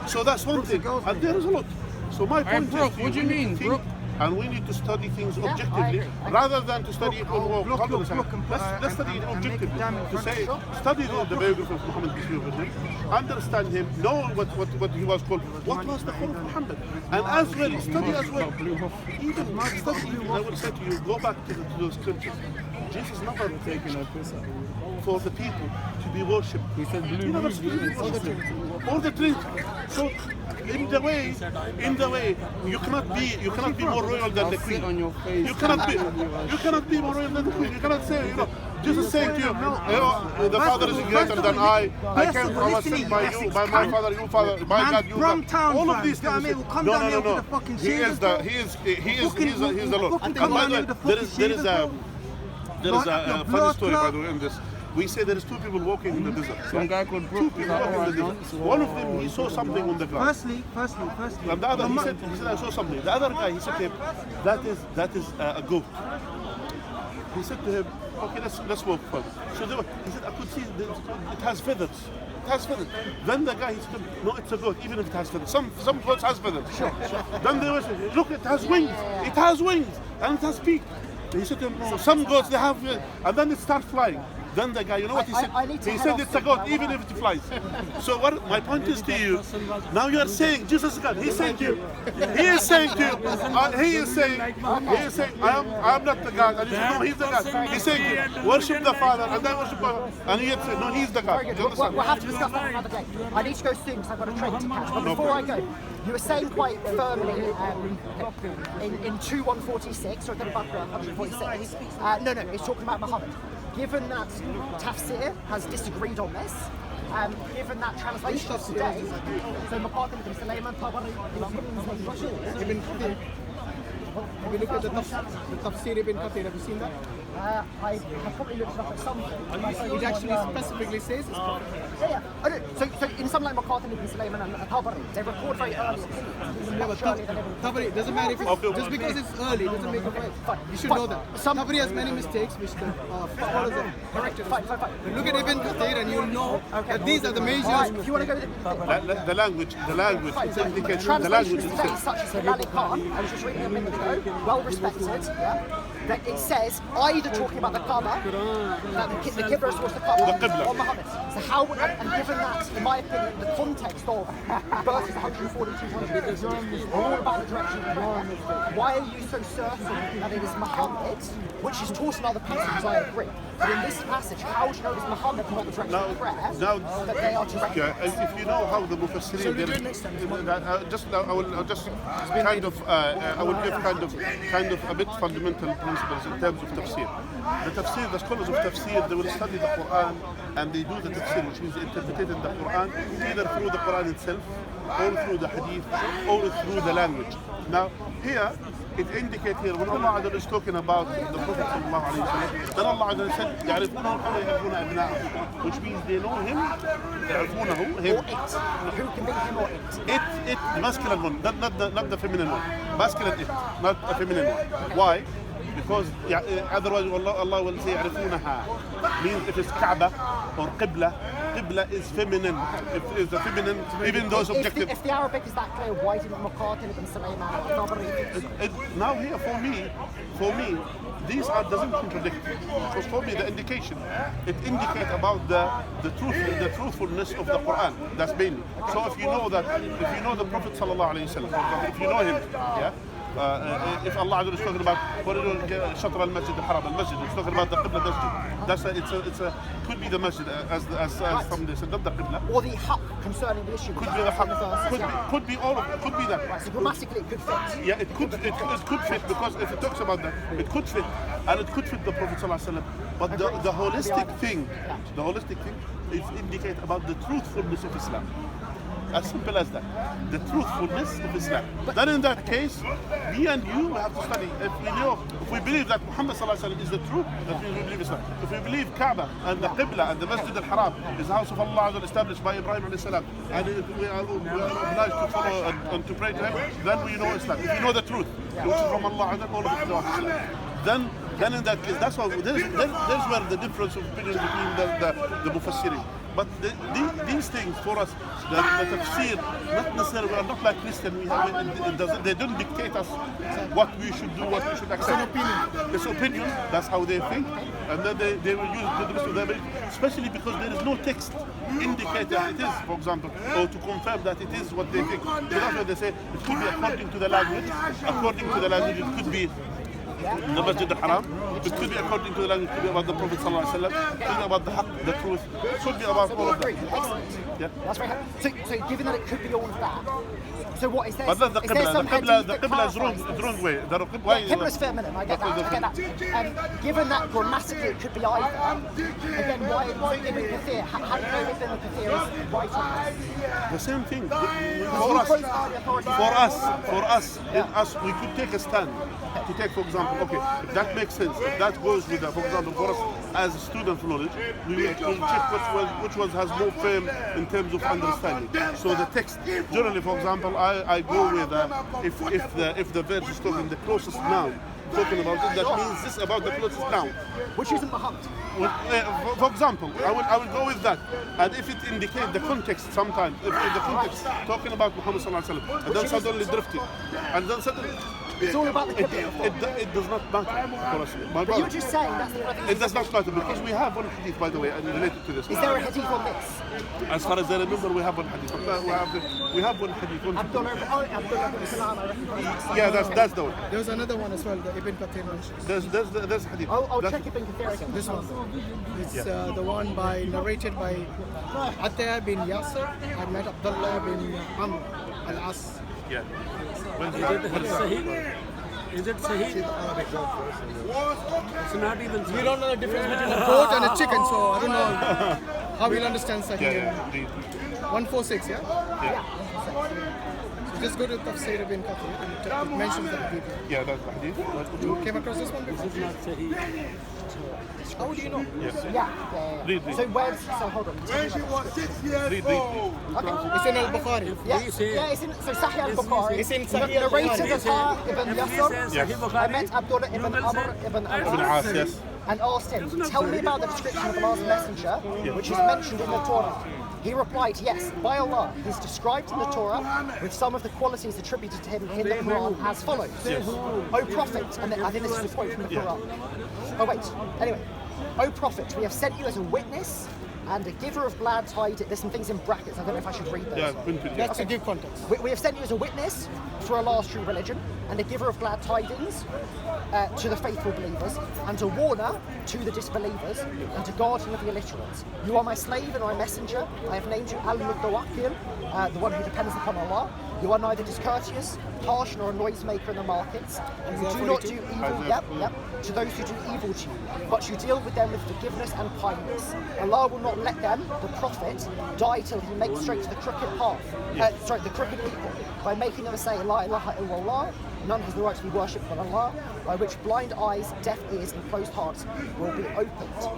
So that's one thing, and there is a lot. So my point is, what do you mean, Brooke? And we need to study things objectively rather than to study it on let's study it objectively. To say, study the biography of Muhammad, peace be upon him, understand him, know what he was called, what was the call of Muhammad, and as well, study as well. Even study, I will say to you, go back to those scriptures. Jesus never taken a piss for the people to be worshipped. He said blue, or the Trinity. So in the way, you cannot be more royal than the queen. You cannot be more royal than the queen. You cannot say, Jesus saying to you, the Father is greater than I came from a sin by you, by my Father, you Father, by God, you God. All of these things. No. He is the Lord. And by the way, there is a funny story, by the way, in this. We say there is two people walking in the desert. Some guy called Brooke. One of them, he saw something on the ground. Firstly. And the other, he said, I saw something. The other guy, he said to him, that is a goat. He said to him, okay, let's walk further. So he said, I could see it has feathers. It has feathers. Then the guy, he said, no, it's a goat, even if it has feathers. Some goats has feathers. Sure. Then they were saying, look, it has wings. It has wings, and it has beak. He said to him, no, some goats, they have, and then it starts flying. Then the guy, you know what he said? He said it's a goat, even if it flies. So my point is to you, now you are saying Jesus is God. He's saying to you, he is saying, I am not the God. And you say, no, he's the God. He's saying to you, worship the Father, and then worship God. And he said, no, he's the God. We'll have to discuss that another day. I need to go soon because I've got a train to catch. But before I go, you were saying quite firmly in 2146, or the Bakra 146, no, it's talking about Muhammad. Given that Tafsir has disagreed on this, given that translation of today, so Muqatil ibn Sulaiman, Tabari, Ibn Kathir. Have you looked at the Tafsir Ibn Kathir? Have you seen that? I have probably looked it up at some point. It actually specifically says it's Yeah. I don't know. So in something like Muqatil ibn Sulaiman and Tabari, they record very early opinions. Tabari doesn't matter if it's, just because it's early doesn't make it right. You should know that. Tabari has many mistakes which the scholars have corrected. Fine. Look at Ibn Kathir and you'll know that these are the major. If you want to go with the language, it's indicated. The language is today, such as Malik Khan, I was just reading a minute ago, well respected, that it says either talking about the Kaaba, that the Qibla is supposed to Kaaba, or Muhammad. So how, and given that, in my opinion, the context of verses 142 is all about the direction of Muhammad, why are you so certain that it is Muhammad, which is taught in other passages, I agree. But in this passage, how do you know it's Muhammad, not the direction of prayer, that they are to recognize? If you know how the Mufassirin, I will give kind of a bit fundamental principles in terms of tafsir. The scholars of tafsir, they will study the Quran and they do the tafsir, which means interpreting the Quran either through the Quran itself, or through the hadith, or through the language. Now, here, it indicates here when Allah is talking about the Prophet sallallahu alaihi wasallam, then Allah said, يعرفونه كما يعرفون أبناءهم, which means they know him, يعرفونه him. Or it. Who can be him or it? It, the masculine one, not the feminine one. Masculine it, not a feminine one. Why? Because otherwise Allah will say يعرفونها, means if it's Kaaba or Qibla is feminine. If it's a feminine, even though it's objective. If the Arabic is that clear, why didn't Muqatil ibn Sulaiman or Tabari? Now here for me, these doesn't contradict. Because for me, the indication, it indicates about the truthfulness of the Quran. That's mainly. So if you know the Prophet sallallahu alaihi wasallam, if you know him, yeah. If Allah is talking about Shatr al-Masjid al-Haram, al-Masjid, it's talking about the Qibla Masjid. Could be the Masjid as from this, not the Qibla. Or the haq concerning the issue. Could be the haq. Could be all of it. Could be that. Right, so grammatically it could fit. Yeah, it could fit because if it talks about that, it could fit, and it could fit the Prophet sallallahu alaihi wasallam. But the holistic thing is indicate about the truthfulness of Islam. As simple as that. The truthfulness of Islam. Then in that case, me and you have to study. If we believe that Muhammad sallallahu alaihi wasallam is the truth, that means we believe Islam. If we believe Kaaba and the Qibla and the Masjid al-Haram is the house of Allah established by Ibrahim alayhi salam, and we are obliged to follow and to pray to him, then we know Islam. If you know the truth, which is from Allah, and all of it is Islam. Then in that case, that's why there's where the difference of opinion between the Mufassirin. But these things for us, the tafsir, not necessarily, we are not like Christian. They don't dictate us what we should do, what we should accept. It's opinion. That's how they think, and then they will use the rest of their belief, especially because there is no text indicate that it is, for example, or to confirm that it is what they think. So that's why they say it could be according to the language. According to the language, it could be in the Masjid al-Haram. It could be according to the language, it could be about the Prophet sallallahu alaihi wasallam, it could be about the haqq, the truth, it could be about all of that. Excellent. Yeah. That's very helpful. So given that it could be all of that, so what is there? But then the is there some Qibla hadith is that wrong, clarifies the wrong way. The Qibla is Hecklers fair minute, I get that. Given that grammatically it could be either, again, why Ibn Kathir? How do you know Ibn Kathir is right on this? the same thing. For us, we could take a stand to take, for example, okay, if that makes sense, if that goes with that, for example, for us as a student of knowledge, we will check which one has more firm in terms of understanding. So the text, generally, for example, I go with if the verse is talking the closest noun, talking about it, that means this about the closest noun. Which isn't Muhammad. For example, I will go with that, and if it indicates the context, sometimes if the context talking about Muhammad sallallahu alaihi wasallam, and then suddenly drifted, and then suddenly It's all about the Qibla. it does not matter for us. My But brother, you're just saying that's the right it does not matter because we have one hadith, by the way, and related to this. Is there a hadith on this? As far as I remember, we have one hadith. We have one hadith. Abdullah ibn Salam, I recognise. Yeah, that's the one. There was another one as well, the Ibn Kathir mentions. There's hadith. I'll That's- check Ibn Kathir again. This one. It's the one narrated by Atiyah bin Yasser. I met Abdullah bin Amr al-As. Yeah. Is it Sahih? Is it Sahih? It's not even We Sahih. don't know the difference between a goat and a chicken, so I don't know how we'll understand Sahih. Yeah. 146, yeah? Yeah. So just go to Tafsir Ibn Kathir and it mentions the hadith. Yeah, that's the hadith. You came across this one before? It's not Sahih. How do you know? Yeah. Read. So hold on. Read. It's in Al-Bukhari. Yeah, He said- yeah, it's in Sahih al-Bukhari. It's in Sahih Narrated al-Bukhari. Atiyah ibn Yasser. Sahih I Bukhari. met Abdullah ibn Amr ibn Ibn al-As As, yes. and asked him, tell me about the description of Allah's messenger, which is mentioned in the Torah. He replied, yes, by Allah, he's described in the Torah with some of the qualities attributed to him in the Quran as follows. O Prophet, and I think this is a quote from the Quran. Oh wait, anyway. O Prophet, we have sent you as a witness and a giver of glad tidings. There's some things in brackets, I don't know if I should read those. Yeah, continue. That's to give context. We have sent you as a witness for Allah's true religion and a giver of glad tidings to the faithful believers and a warner to the disbelievers and a guardian of the illiterate. You are my slave and my messenger. I have named you Al-Mutawakkil, the one who depends upon Allah. You are neither discourteous, harsh, nor a noisemaker in the markets, and you do not do evil to those who do evil to you, but you deal with them with forgiveness and kindness. Allah will not let them, the Prophet, die till he makes straight the crooked path, the crooked people, by making them say, La ilaha illallah, none has the right to be worshipped but Allah, by which blind eyes, deaf ears, and closed hearts will be opened.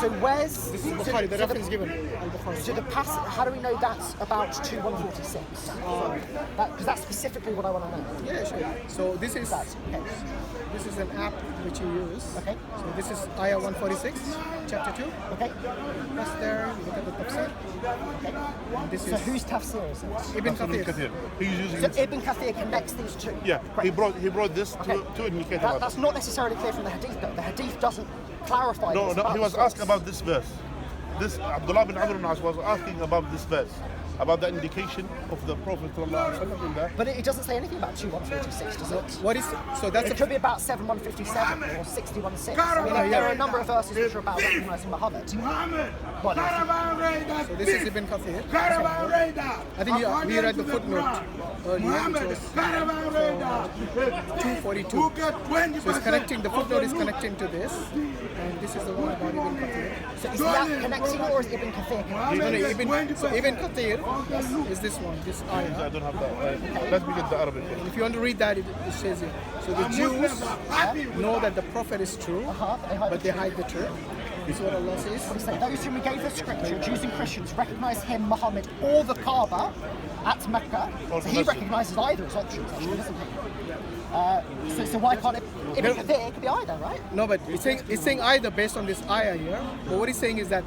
So where's This is Bukhari, the reference given. Al-Bukhari. so the passage? How do we know that's about 2146? Because that's specifically what I want to know. Yeah, sure. So this is an app which you use. Okay. So this is Ayah 146, chapter 2. Okay. Press there, look at the tafsir. Okay. This So is whose tafsir is it? Ibn Ibn Kathir. Kathir. He's using So it. Ibn Kathir connects these two. Yeah, Great. he brought this to indicate about That's not necessarily clear from the hadith, though. The hadith doesn't clarify No, this. he about was the asked source. about this verse. This Abdullah bin Amr ibn As was asking about this verse, about the indication of the Prophet ﷺ in that. But it doesn't say anything about 2146, does it? What is so that's It could be about 7157 or 616. I mean, there are a number of verses which are about recognizing Muhammad. What do you think? so this is Ibn Kathir. I think we read the footnote earlier, which was 242. So it's connecting. The footnote is connecting to this, and this is the one about Ibn Kathir. So is that connecting or is Ibn Kathir connecting? No, Ibn Kathir is this one, this I ayah. don't have that. Let me get the Arabic. And if you want to read that, it says here. So the Jews know that the Prophet is true, but they hide the truth. This is what Allah says. So those whom we gave the scripture, Jews and Christians, recognize him, Muhammad, or the Kaaba at Mecca. So he recognizes either as options, actually, doesn't he? So why can't it? Ibn Kathir, it could be either, right? No, but it's saying either based on this ayah here. But what he's saying is that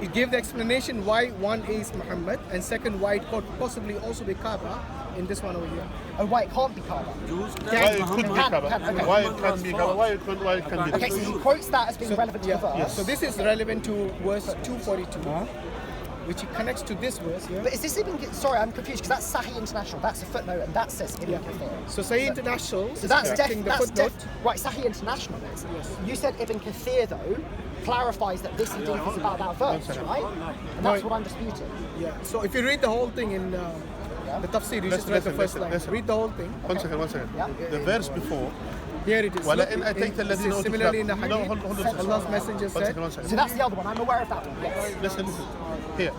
it gave the explanation why one is Muhammad and second why it could possibly also be Kaaba in this one over here. Oh, why it can't be Kaaba? Why it could be Kaaba? Okay. Why it can't be Kaaba? Why it can be? Okay, so he quotes that as being relevant to the verse. So this is relevant to verse 242. which connects to this verse here. But is this Ibn? Sorry, I'm confused because that's Sahih International. That's a footnote, and that says Ibn Kathir. So Sahih International So is that's correcting the footnote. right. Sahih International is. You said Ibn Kathir though clarifies that this hadith is about that verse, right? And that's what I'm disputing. Yeah. So if you read the whole thing in the tafsir, you just read the first line. Read the whole thing. One second. Yeah. The verse before. Here it is. ولئن أتيت الذين أوتوا Similarly in the الكتاب. No, hadith, hold on. Allah's messenger said. So that's the other one. I'm aware of that one. Yes. Listen. Here.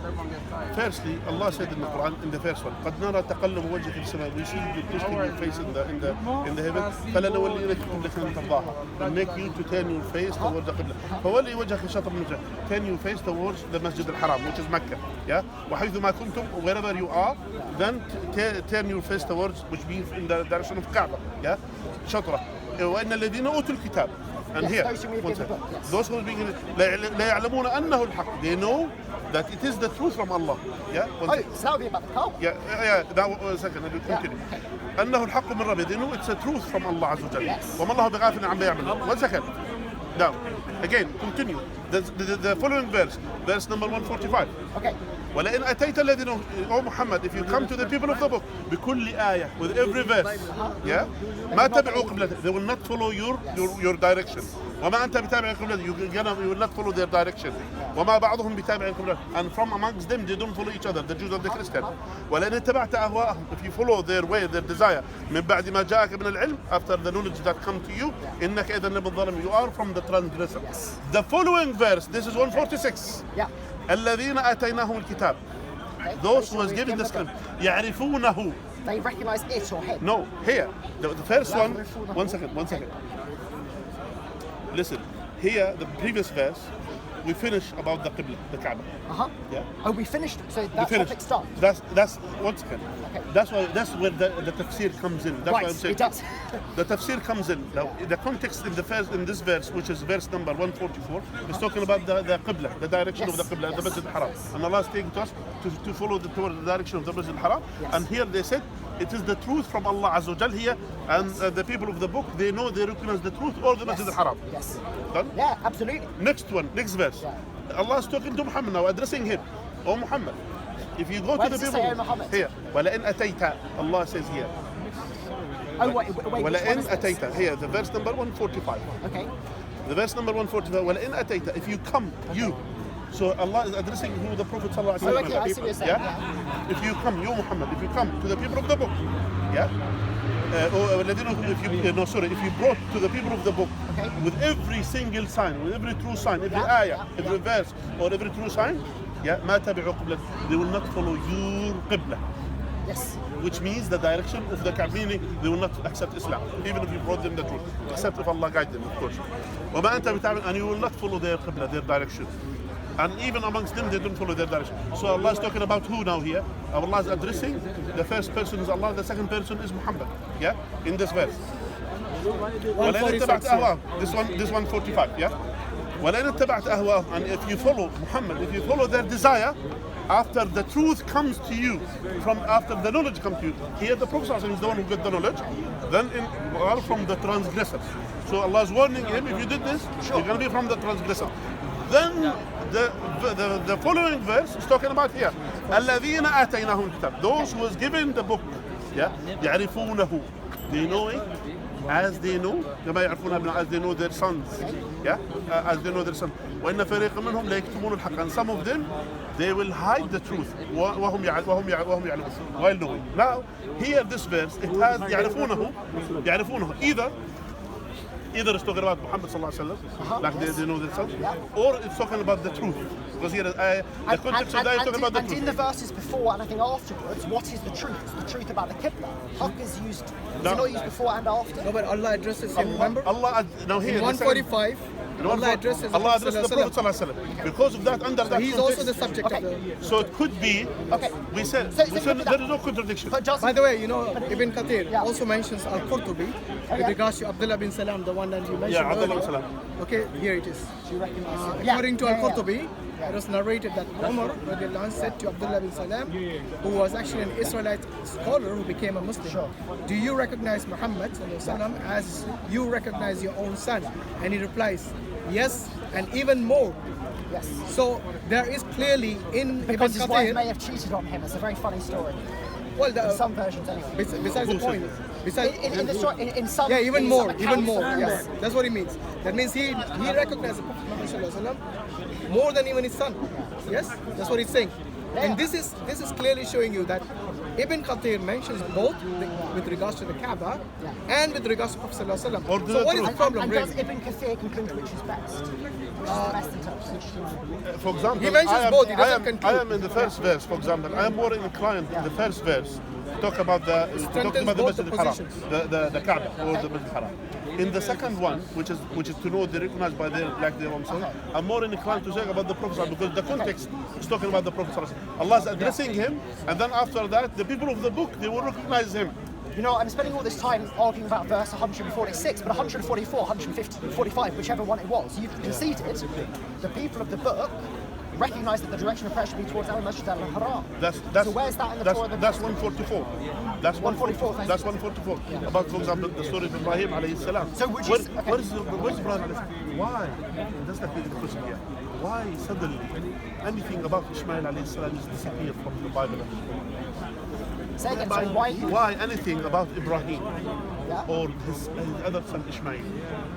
Firstly, Allah said in the Quran, in the first one, قد نرى تقلب وجهك في السماء. We see you twisting your face in the heaven. فلنولينك قبلة ترضاها. And make you to turn your face towards the qibla. فولي وجهك شطر المسجد. Turn your face towards the Masjid al-Haram, which is Mecca. Yeah. وحيث ما كنتم, wherever you are, then turn your face towards, which means in the direction of Kaaba. Yeah. شطرة. وإن الذين أوتوا الكتاب. And Yes, here, those who read the book, yes. those who are being لا يعلمون أنه الحق. They know that it is the truth from Allah. Yeah. Oh, so that would be about the Kaaba. Yeah. That one second. I will continue. أنه الحق من ربه. They know it's a truth from Allah عز وجل. Yes. وما الله بغافل عما يعملون. 1 second. Now, again, continue. The following verse number 145. Okay. ولئن أتيت الذين O Muhammad, if you come to the people of the book بكل آية, with every verse, yeah, ما تبعوا قبلته. They will not follow your direction. وما أنت بتابع قبلته. You will not follow their direction. وما بعضهم بتابع قبلته. And from amongst them, they don't follow each other, the Jews and the Christians. ولئن اتبعت أهواءهم, if you follow their way, their desire, من بعد ما جاءك من العلم, after the knowledge that come to you, إنك إذا لمن ظلم. You are from the transgressor. The following verse, this is 146. Yeah. الذين آتيناهم الكتاب. Those who was given the script. يعرفونه. They recognize it or him. No, here. The first one. 1 second. Listen. Here, the previous verse, we finish about the Qibla, the Kaaba. Yeah. Oh, we finished. So We that finished. topic's done. That's 1 second. Okay. That's where the tafsir comes in. That's Right, what I'm saying. it does. The tafsir comes in. Now, the context in this verse, which is verse number 144, is talking about the Qibla, the direction of the Qibla, the Masjid al-Haram. And Allah is taking to us to follow towards the direction of the Masjid al-Haram. And here they said, it is the truth from Allah Azza wa Jal here, and the people of the book, they know, they recognize the truth or the Masjid al-Haram. Yes. Done? Yeah, absolutely. Next verse. Allah is talking to Muhammad now, addressing him. Oh Muhammad, if you go Where to the does it people say, "Oh Muhammad"? here, وَلَئِنْ أَتَيْتَ, Allah says here. Oh, wait. Which one وَلَئِنْ is this? أَتَيْتَ, here, the verse number 145. Okay. The verse number 145, وَلَئِنْ أَتَيْتَ, if you come, you. So Allah is addressing who the Prophet sallallahu alaihi wasallam. okay, I see what you're saying, Yeah? If you come, you Muhammad, if you come to the people of the book, yeah? If you brought to the people of the book with every single sign, with every true sign, every ayah, every verse, or every true sign, yeah, ما تبعوا قبلة. They will not follow your qibla. Yes. Which means the direction of the Kaaba, meaning they will not accept Islam, even if you brought them the truth, except if Allah guide them, of course. وما أنت بتعمل, and you will not follow their qibla, their direction. And even amongst them, they don't follow their direction. So Allah is talking about who now here? Allah is addressing the first person is Allah, the second person is Muhammad. Yeah, in this verse. 146. This 145. Yeah. وَلَئِنِ اتَّبَعْتَ أَهْوَاهُمْ, and if you follow Muhammad, if you follow their desire, after the truth comes to you, after the knowledge comes to you, here the Prophet is the one who got the knowledge, then you are from the transgressors. So Allah is warning him, if you did this, you're going to be from the transgressor. Then the following verse is talking about here. الَّذِينَ آتَيْنَاهُمْ الْكِتَابَ. Those who was given the book, yeah, يَعْرِفُونَهُ. They know it as they know, as they know their sons, yeah, as they know their sons. وَإِنَّ فَرِيقًا مِنْهُمْ لَيَكْتُمُونَ الْحَقَّ. And some of them, they will hide the truth وهم يعلمون, while knowing. Now, here this verse, it has يعرفونه. Either it's talking about Muhammad sallallahu alaihi wasallam, like they know themselves, or it's talking about the truth. Because here, the context of that is talking about the truth. And in the verses before and I think afterwards, what is the truth? It's the truth about the Qibla. Haqq is used, is it not used before and after? No, but Allah addresses him, remember? Now here, In 145, Allah addresses the Prophet sallallahu alaihi wasallam. Because of that, under that He's context, also the subject of the... so it could be, we said there is no contradiction. But just, By the way, you know, Ibn Kathir also mentions Al-Qurtubi with regards to Abdullah bin Salam, the one that you mentioned Yeah, Abdullah earlier. bin Salam. Okay, here it is. do you recognize it? According to Al-Qurtubi, it was narrated that Umar said to Abdullah bin Salam, who was actually an Israelite scholar who became a Muslim, do you recognize Muhammad as you recognize your own son? And he replies, yes, and even more. Yes. So there is clearly in Because Ibn his wife Kathir, may have cheated on him. It's a very funny story. well, In some versions, anyway. besides the point, besides, In the story, in some. yeah, even in more, some even more. accounts- Yes, that's what he means. That means he recognized the Prophet Muhammad Sallallahu Alaihi Wasallam more than even his son. Yes, that's what he's saying. And this is clearly showing you that Ibn Kathir mentions both with regards to the Kaaba and with regards to Prophet Sallallahu Alaihi Or Wasallam. the So what is truth. the problem, And really? does Ibn Kathir conclude which is best? Which is the best interpretation? For example, He mentions both, he doesn't I conclude. am in the first verse, for example, I am more inclined in the first verse to talk about the Strengthens Masjid both the al-Haram, positions. the Kaaba or the Masjid al-Haram. In the second one, which is to know they recognize by their like their own son, I'm more inclined to say about the Prophet because the context is talking about the Prophet. Allah is addressing him, and then after that, the people of the book they will recognize him. You know, I'm spending all this time arguing about verse 146, but 144, 150, 45, whichever one it was, you've conceded the people of the book recognize that the direction of prayer should be towards al-Masjid al-Haram. So where's that in the Torah? That's 144. That's 144, 144. That's 144. About, for example, the story of Ibrahim alayhi salam. So would you Where- s- okay. where's Ibrahim alayhi salam? Why? That's the question here. Why suddenly anything about Ishmael alayhi salam is disappeared from the Bible? Say again, sorry, why? Why anything about Ibrahim Yeah. or his other son Ishmael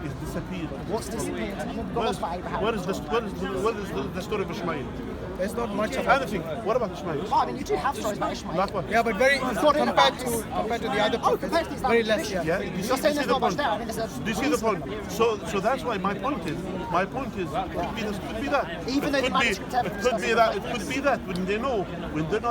is disappeared? What's disappeared? Where What's is, about Abraham? where is the story of Ishmael? There's not much about it. Anything. What about Ishmael? Oh, I mean, you do have stories about Ishmael. Like what? Yeah, but very not in compared the to the other Oh, prophets, compared to the very Islamic less. tradition. Yeah. Yeah, you You're see saying the there's not much point. there. I mean, there's a Do you see the point? So that's why my point is it could be that. Even though it the could manuscript be, evidence it could be doesn't that. It reflect could be that when they know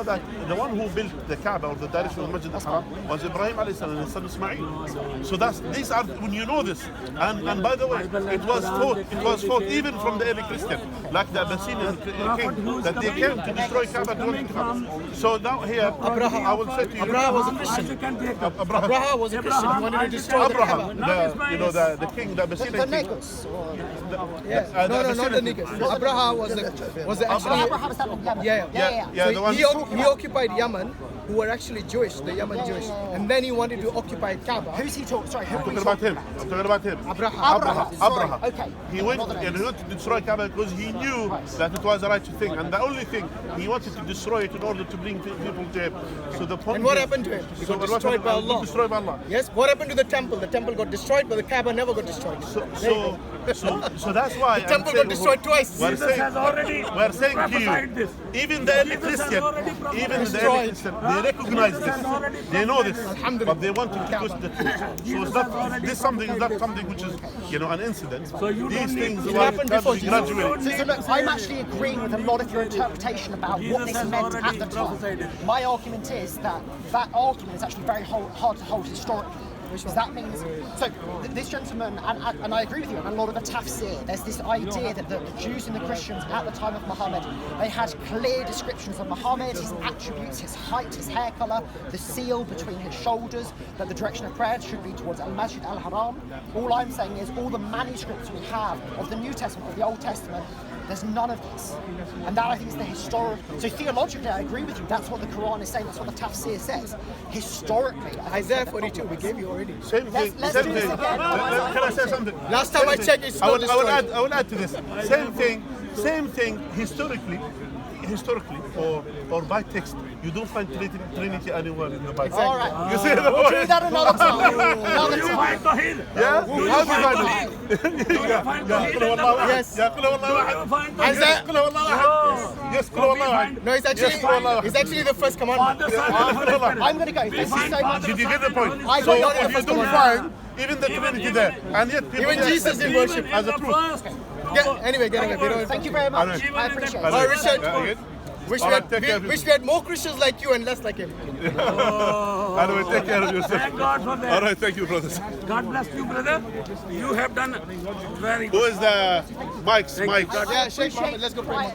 that the one who built the Kaaba or the direction of Masjid al-Haram was Ibrahim alayhi salam and his son Ismail. So these are when you know this. And by the way, it was fought even from the early Christian, like the Abyssinian king, that they came to destroy Kaaba. So now here, I will say to you, Abraham was a Christian. Abraham was a Christian. He wanted to destroy the Abraham, Kaaba. the king, the The Abyssinian king. Negus. Yeah. No, not the niggas. Abraham was the actually. Abraham is that in Yemen. Yeah, So the one- he occupied Yemen, who were actually Jewish, the Yemen Jewish, and then he wanted to occupy Kaaba. Who's he talking? Sorry, who I'm are we talking about talking him. I'm talking about him. Abraham. Abraham. Sorry, okay. He went Not the and he Negus. wanted to destroy Kaaba because he knew that it was the right thing, and the only thing he wanted to destroy it in order to bring people to him. So the point. And what is- happened to him? He So got what destroyed by happened? Allah. Destroyed by Allah. Yes. What happened to the temple? The temple got destroyed, but the Kaaba never got destroyed. So that's why The temple got destroyed twice. We're Jesus has already saying to prophesied you, this. even the early Jesus has Christian, already prophesied even the this. early Christian, they recognize Jesus has already this. They know this, prophesied but they want to twist the truth. So it's not this something is not something which is an incident. So you These don't need things to- were happened before gradually. Jesus. So look, I'm actually agreeing with a lot of your interpretation about what Jesus this has meant at already the prophesied time. it. My argument is that argument is actually very hard to hold historically. Because that means, so this gentleman, and I agree with you, and a lot of the tafsir, there's this idea that the Jews and the Christians at the time of Muhammad, they had clear descriptions of Muhammad, his attributes, his height, his hair colour, the seal between his shoulders, that the direction of prayer should be towards Al-Masjid al-Haram. All I'm saying is all the manuscripts we have of the New Testament, of the Old Testament, there's none of this. And that I think is the historic. So theologically, I agree with you. That's what the Quran is saying. That's what the tafsir says. Historically, I think Isaiah that 42, we gave you already. Same thing. Let's Same do this thing. again. Can I say something? Last time I checked, it's not destroyed. I will add to this. Same thing. Historically, or by text, you don't find Trinity anywhere in the Bible. All right. You see the We'll do point? that another time. Do Another you time. find Tawheed? Yeah? Do you How do you find find Tawheed? it? Do you find Tawheed in the والله Bible? Yes. يا قل والله Do واحد. you find Isaiah- Tawheed? قل والله واحد. Yes, قل والله واحد. No, it's actually the first commandment. Father, Son, and Holy Spirit. I'm going to go. Thank you so much. Did you get the point? I So got it. if you don't find even the Trinity there, and yet people Even Jesus accept did it worship as a truth. Anyway, get away. We don't. Thank you very much. Even I in the- appreciate All right, it. Richard. Yeah, again. Wish All right, take care of we had more Christians like you and less like him. Anyway, take care of yourself. Thank God for that. All right, thank you, brothers. God bless you, brother. You have done very good. Who is the Mike's? Thank you. Mike. God Yeah, Shaikh Mohammed, let's go pray.